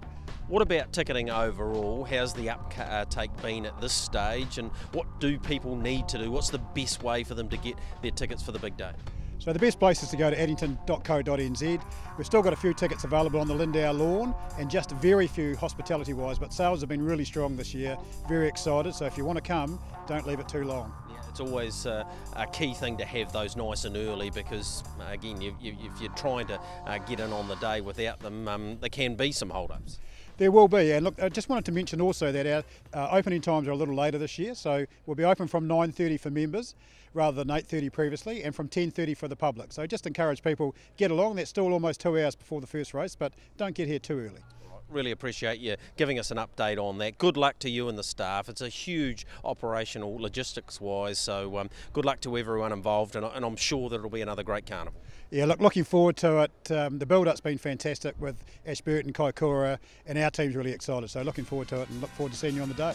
What about ticketing overall? How's the uptake been at this stage, and what do people need to do? What's the best way for them to get their tickets for the big day? So the best place is to go to eddington.co.nz. We've still got a few tickets available on the Lindau lawn and just very few hospitality-wise, but sales have been really strong this year. Very excited, so if you want to come, don't leave it too long. Yeah, it's always a key thing to have those nice and early because, again, if you're trying to get in on the day without them, there can be some hold-ups. There will be, and look, I just wanted to mention also that our opening times are a little later this year, so we'll be open from 9:30 for members rather than 8:30 previously, and from 10:30 for the public. So just encourage people, get along. That's still almost 2 hours before the first race, but don't get here too early. really appreciate you giving us an update on that. Good luck to you and the staff. It's a huge operational logistics-wise, so good luck to everyone involved, and I'm sure that it'll be another great carnival. Yeah, looking forward to it. The build-up's been fantastic with Ashburton, Kaikoura, and our team's really excited, so looking forward to it and look forward to seeing you on the day.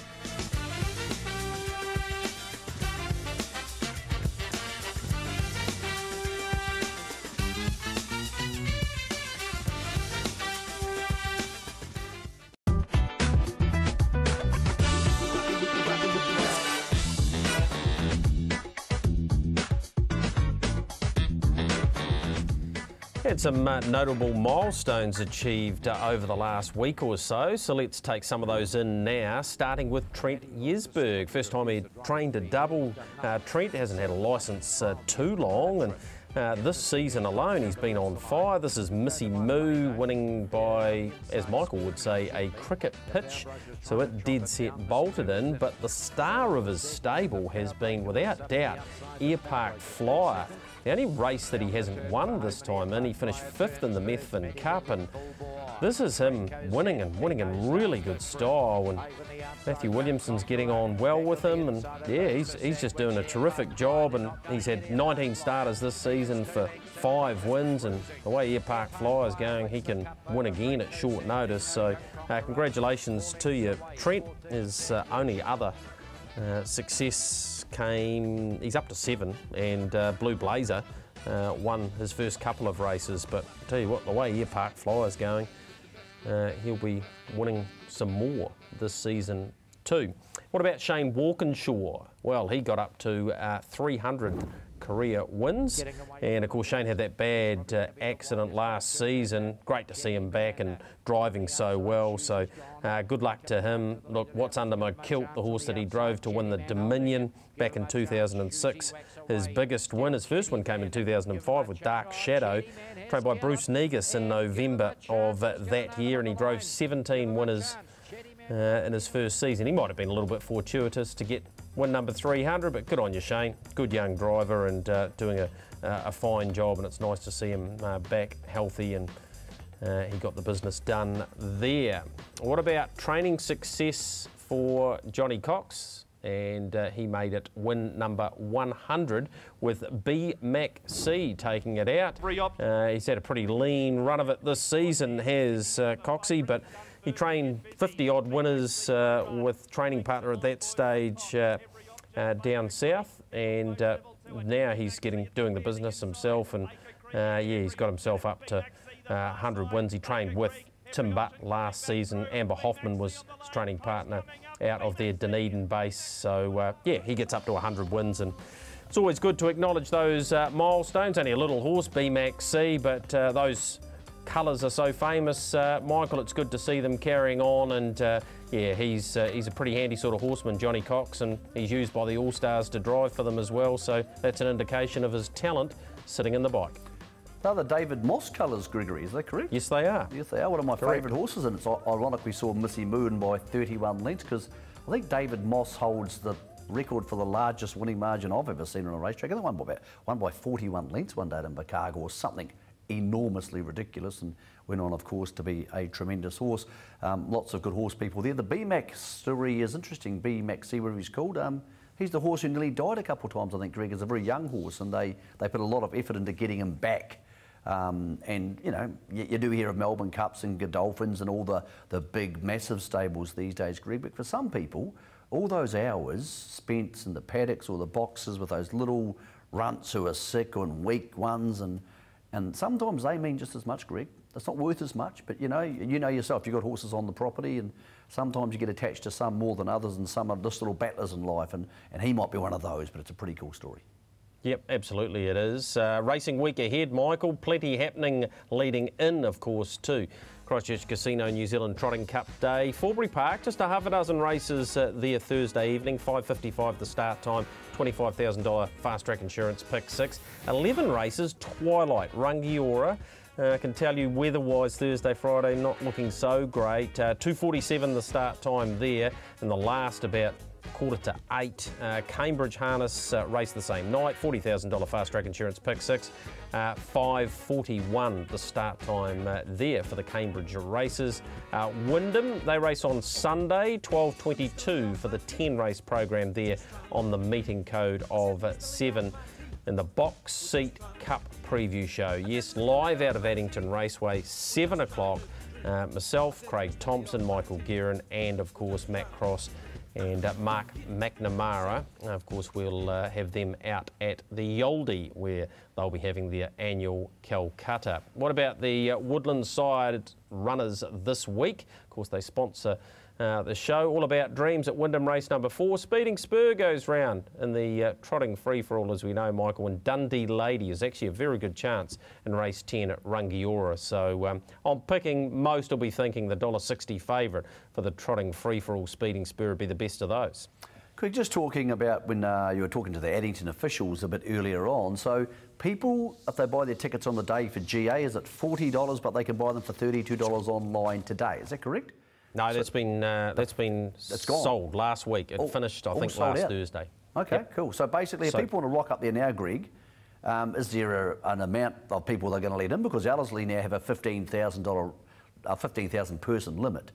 Had some notable milestones achieved over the last week or so, so let's take some of those in now, starting with Trent Yesberg. First time he trained a double. Trent hasn't had a licence too long, and this season alone he's been on fire. This is Missy Moo winning by, as Michael would say, a cricket pitch, so it dead set bolted in, but the star of his stable has been, without doubt, Air Park Flyer. The only race that he hasn't won this time in, he finished 5th in the Methven Cup, and this is him winning in really good style, and Matthew Williamson's getting on well with him, and yeah, he's just doing a terrific job, and he's had 19 starters this season for 5 wins, and the way Air Park Fly is going, he can win again at short notice, so congratulations to you. Trent, his only other success came, he's up to 7, and Blue Blazer won his first couple of races, but I tell you what, the way Air Park Fly is going, he'll be winning some more this season too. What about Shane Walkinshaw? Well, he got up to 300 career wins, and of course Shane had that bad accident last season. Great to see him back and driving so well, so good luck to him. Look, what's under my kilt, the horse that he drove to win the Dominion back in 2006. His biggest win, his first win, came in 2005 with Dark Shadow, trained by Bruce Negus in November of that year, and he drove 17 winners in his first season. He might have been a little bit fortuitous to get win number 300, but good on you, Shane. Good young driver and doing a fine job, and it's nice to see him back healthy, and he got the business done there. What about training success for Johnny Cox? And he made it win number 100 with BMacC taking it out. He's had a pretty lean run of it this season, has Coxie, but he trained 50-odd winners with training partner at that stage down south, and now he's doing the business himself, and yeah, he's got himself up to 100 wins. He trained with Tim Butt last season. Amber Hoffman was his training partner out of their Dunedin base, so yeah, he gets up to 100 wins, and it's always good to acknowledge those milestones. Only a little horse, BMacC, but those colours are so famous, Michael. It's good to see them carrying on, and yeah, he's a pretty handy sort of horseman, Johnny Cox, and he's used by the All-Stars to drive for them as well, so that's an indication of his talent sitting in the bike. They're the David Moss colours, Gregory, is that correct? Yes, they are. Yes, they are. One of my favourite horses, and it's ironic we saw Missy Moon by 31 lengths, because I think David Moss holds the record for the largest winning margin I've ever seen on a racetrack. I think won by 41 lengths one day at Invercargill, or something enormously ridiculous, and went on, of course, to be a tremendous horse. Lots of good horse people there. The BMac story is interesting. BMacC, whatever he's called. He's the horse who nearly died a couple of times, I think, Greg. Is a very young horse, and they put a lot of effort into getting him back. And, you know, you do hear of Melbourne Cups and Godolphins and all the big, massive stables these days, Greg, but for some people, all those hours spent in the paddocks or the boxes with those little runts who are sick and weak ones, and sometimes they mean just as much, Greg. It's not worth as much, but you know yourself, you've got horses on the property, and sometimes you get attached to some more than others, and some are just little battlers in life, and he might be one of those, but it's a pretty cool story. Yep, absolutely it is. Racing week ahead, Michael. Plenty happening leading in, of course, too. Christchurch Casino New Zealand Trotting Cup Day. Forbury Park, just a half a dozen races there Thursday evening. 5:55 the start time. $25,000 fast track insurance pick 6. 11 races, Twilight, Rangiora. I can tell you weather-wise Thursday, Friday, not looking so great. 2:47 the start time there, and the last about 7:45. Cambridge Harness race the same night, $40,000 fast track insurance pick 6. 5:41 the start time there for the Cambridge races. Wyndham, they race on Sunday, 12:22 for the 10 race program there on the meeting code of 7 in the Box Seat Cup preview show. Yes, live out of Eddington Raceway, 7 o'clock. Myself, Craig Thompson, Michael Guerin, and of course Matt Cross and Mark McNamara. Of course, we'll have them out at the Oldie where they'll be having their annual Calcutta. What about the Woodlands side runners this week? Of course, they sponsor the show. All About Dreams at Wyndham race number 4. Speeding Spur goes round in the trotting free-for-all, as we know, Michael, and Dundee Lady is actually a very good chance in race 10 at Rangiora. So I'm picking, most will be thinking the $1.60 favourite for the trotting free-for-all. Speeding Spur would be the best of those. Craig, just talking about when you were talking to the Eddington officials a bit earlier on, so people, if they buy their tickets on the day for GA, is it $40, but they can buy them for $32 online today? Is that correct? No, that's been sold last week. It finished, I think, last Thursday. Okay, cool. So basically, if people want to rock up there now, Greg, is there an amount of people they're going to let in? Because Ellerslie now have a $15,000 person limit.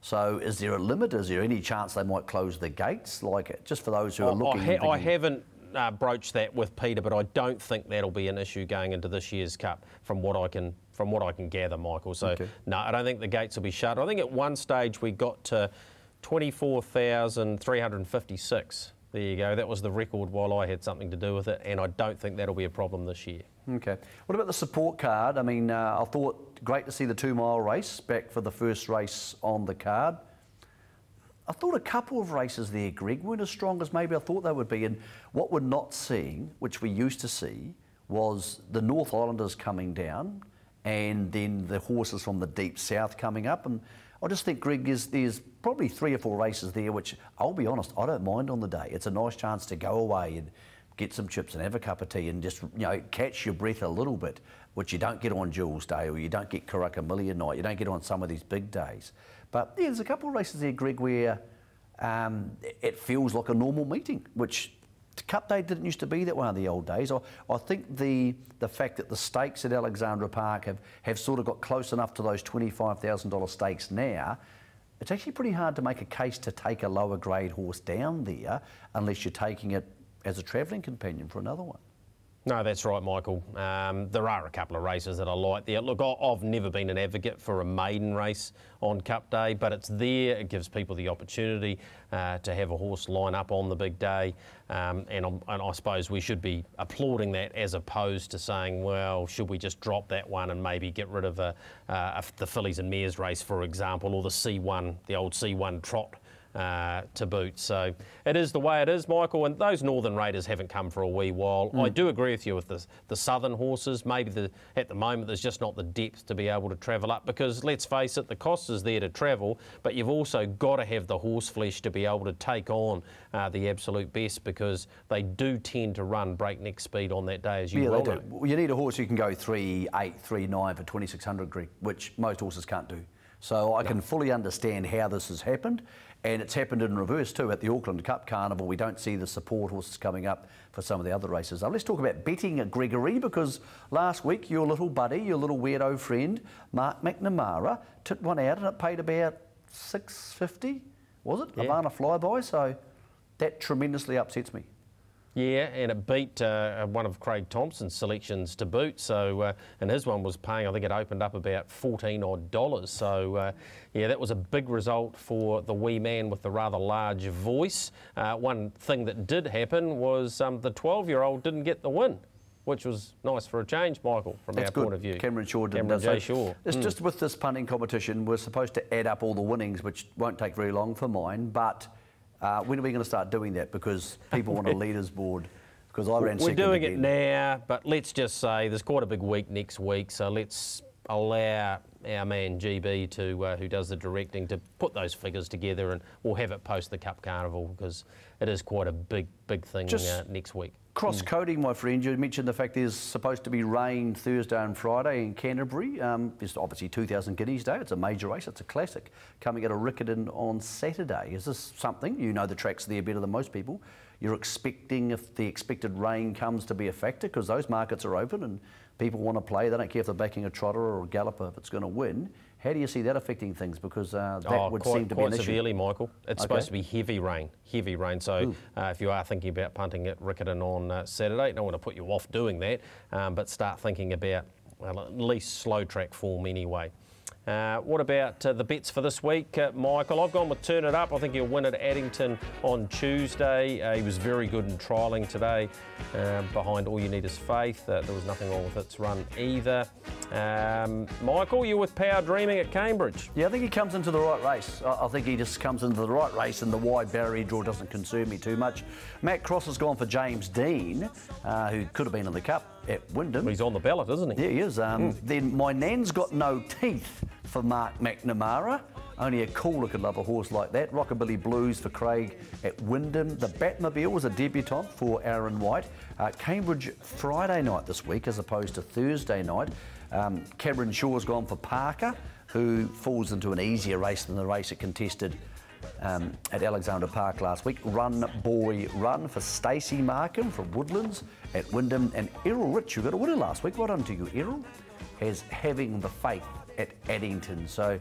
So is there a limit? Is there any chance they might close the gates, like just for those who are looking? I haven't broached that with Peter, but I don't think that'll be an issue going into this year's Cup, from what I can gather, Michael. So no, I don't think the gates will be shut. I think at one stage we got to 24,356. There you go. That was the record while I had something to do with it, and I don't think that'll be a problem this year. Okay. What about the support card? I mean, I thought great to see the 2 mile race back for the first race on the card. I thought a couple of races there, Greg, weren't as strong as maybe I thought they would be. And what we're not seeing, which we used to see, was the North Islanders coming down and then the horses from the deep south coming up. And I just think, Greg, there's probably 3 or 4 races there, which I'll be honest, I don't mind on the day. It's a nice chance to go away and get some chips and have a cup of tea and just, catch your breath a little bit, which you don't get on Jules Day, or you don't get Karaka Million Night, you don't get on some of these big days. But yeah, there's a couple of races there, Greg, where it feels like a normal meeting, which Cup Day didn't used to be that way in the old days. I think the fact that the stakes at Alexandra Park have sort of got close enough to those $25,000 stakes now, it's actually pretty hard to make a case to take a lower grade horse down there unless you're taking it as a travelling companion for another one. No, that's right, Michael. There are a couple of races that I like there. Look, I've never been an advocate for a maiden race on Cup Day, but it's there. It gives people the opportunity to have a horse line up on the big day. And I suppose we should be applauding that, as opposed to saying, well, should we just drop that one and maybe get rid of the Fillies and Mares race, for example, or the C1, the old C1 trot to boot. So it is the way it is, Michael, and those Northern Raiders haven't come for a wee while. I do agree with you with the Southern horses. Maybe at the moment there's just not the depth to be able to travel up, because let's face it, the cost is there to travel, but you've also got to have the horse flesh to be able to take on the absolute best, because they do tend to run breakneck speed on that day, as you well know. You need a horse who can go 3.8, 3.9 for 2,600, Greg, which most horses can't do. So I can fully understand how this has happened. And it's happened in reverse too. At the Auckland Cup Carnival, we don't see the support horses coming up for some of the other races. Now, let's talk about betting at Gregory, because last week your little buddy, your little weirdo friend, Mark McNamara, took one out and it paid about $6.50, was it? Yeah. Havana Flyby, so that tremendously upsets me. Yeah, and it beat one of Craig Thompson's selections to boot. So, and his one was paying, I think it opened up about $14 odd. So, yeah, that was a big result for the wee man with the rather large voice. One thing that did happen was the 12-year-old didn't get the win, which was nice for a change, Michael, from our point of view. Cameron Shaw didn't. Cameron J. Shaw. It's just with this punting competition, we're supposed to add up all the winnings, which won't take very long for mine, but when are we going to start doing that? Because people want a leaders board. Because I ran second. We're doing it now, but let's just say there's quite a big week next week, so let's allow our man GB who does the directing to put those figures together, and we'll have it post the Cup Carnival because it is quite a big thing next week. Cross-coding, my friend, you mentioned the fact there's supposed to be rain Thursday and Friday in Canterbury. It's obviously 2000 Guineas Day. It's a major race. It's a classic. Coming out of Riccarton on Saturday. Is this something, you know the tracks there better than most people, you're expecting, if the expected rain comes, to be a factor? Because those markets are open and people want to play. They don't care if they're backing a trotter or a galloper if it's going to win. How do you see that affecting things? Because that would seem to be an issue. Quite severely, Michael. It's supposed to be heavy rain. So if you are thinking about punting at Riccarton on Saturday, I don't want to put you off doing that, but start thinking about, well, at least slow track form anyway. What about the bets for this week, Michael? I've gone with Turn It Up. I think he'll win at Eddington on Tuesday. He was very good in trialling today. Behind All You Need Is Faith. There was nothing wrong with its run either. Michael, you with Power Dreaming at Cambridge? Yeah, I think he comes into the right race. I think he just comes into the right race, and the wide barrier draw doesn't concern me too much. Matt Cross has gone for James Dean, who could have been in the Cup at Wyndham. Well, he's on the ballot, isn't he? Yeah, he is. Then My Nan's Got No Teeth for Mark McNamara. Only a cooler could love a horse like that. Rockabilly Blues for Craig at Wyndham. The Batmobile was a debutant for Aaron White. Cambridge Friday night this week as opposed to Thursday night. Cameron Shaw's gone for Parker, who falls into an easier race than the race it contested at Alexander Park last week. Run Boy Run for Stacey Markham from Woodlands at Wyndham. And Errol Rich, who got a winner last week, well done to you, Errol, has Having the Faith at Eddington. So,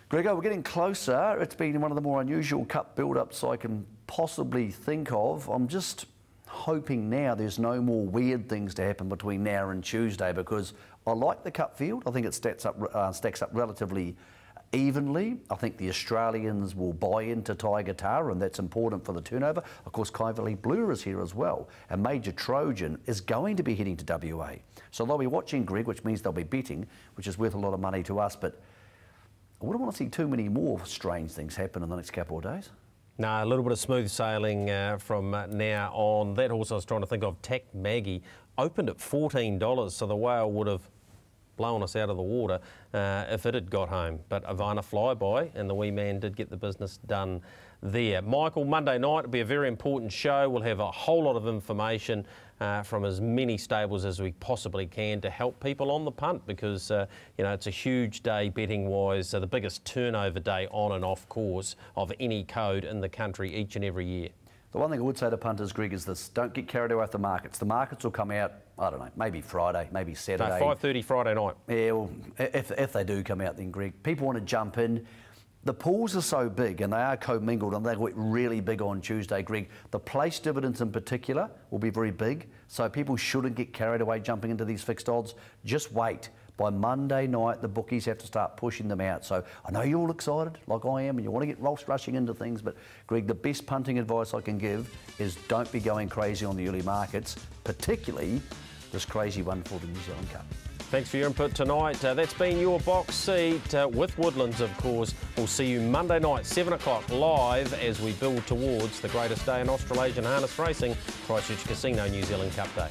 Gregor, we're getting closer. It's been one of the more unusual Cup build-ups I can possibly think of. I'm just hoping now there's no more weird things to happen between now and Tuesday, because I like the Cup field. I think it stacks up relatively evenly. I think the Australians will buy into Tiger Tar, and that's important for the turnover. Of course, Kyverley Blue is here as well. And Major Trojan is going to be heading to WA. So they'll be watching, Greg, which means they'll be betting, which is worth a lot of money to us. But I wouldn't want to see too many more strange things happen in the next couple of days. No, a little bit of smooth sailing from now on. That horse I was trying to think of, Tack Maggie, opened at $14, so the whale would have blown us out of the water if it had got home. But Ivana Flyby and the wee man did get the business done there. Michael, Monday night will be a very important show. We'll have a whole lot of information from as many stables as we possibly can to help people on the punt, because you know, it's a huge day betting wise, the biggest turnover day on and off course of any code in the country each and every year. The one thing I would say to punters, Greg, is this: don't get carried away with the markets. The markets will come out, I don't know, maybe Friday, maybe Saturday. No, 5:30 Friday night. Yeah, well, if they do come out, then, Greg, people want to jump in. The pools are so big and they are commingled, and they get really big on Tuesday, Greg. The place dividends in particular will be very big, so people shouldn't get carried away jumping into these fixed odds. Just wait. By Monday night, the bookies have to start pushing them out. So I know you're all excited, like I am, and you want to get rushing into things, but Greg, the best punting advice I can give is don't be going crazy on the early markets, particularly this crazy one for the New Zealand Cup. Thanks for your input tonight. That's been your box seat with Woodlands, of course. We'll see you Monday night, 7 o'clock, live as we build towards the greatest day in Australasian harness racing, Christchurch Casino New Zealand Cup Day.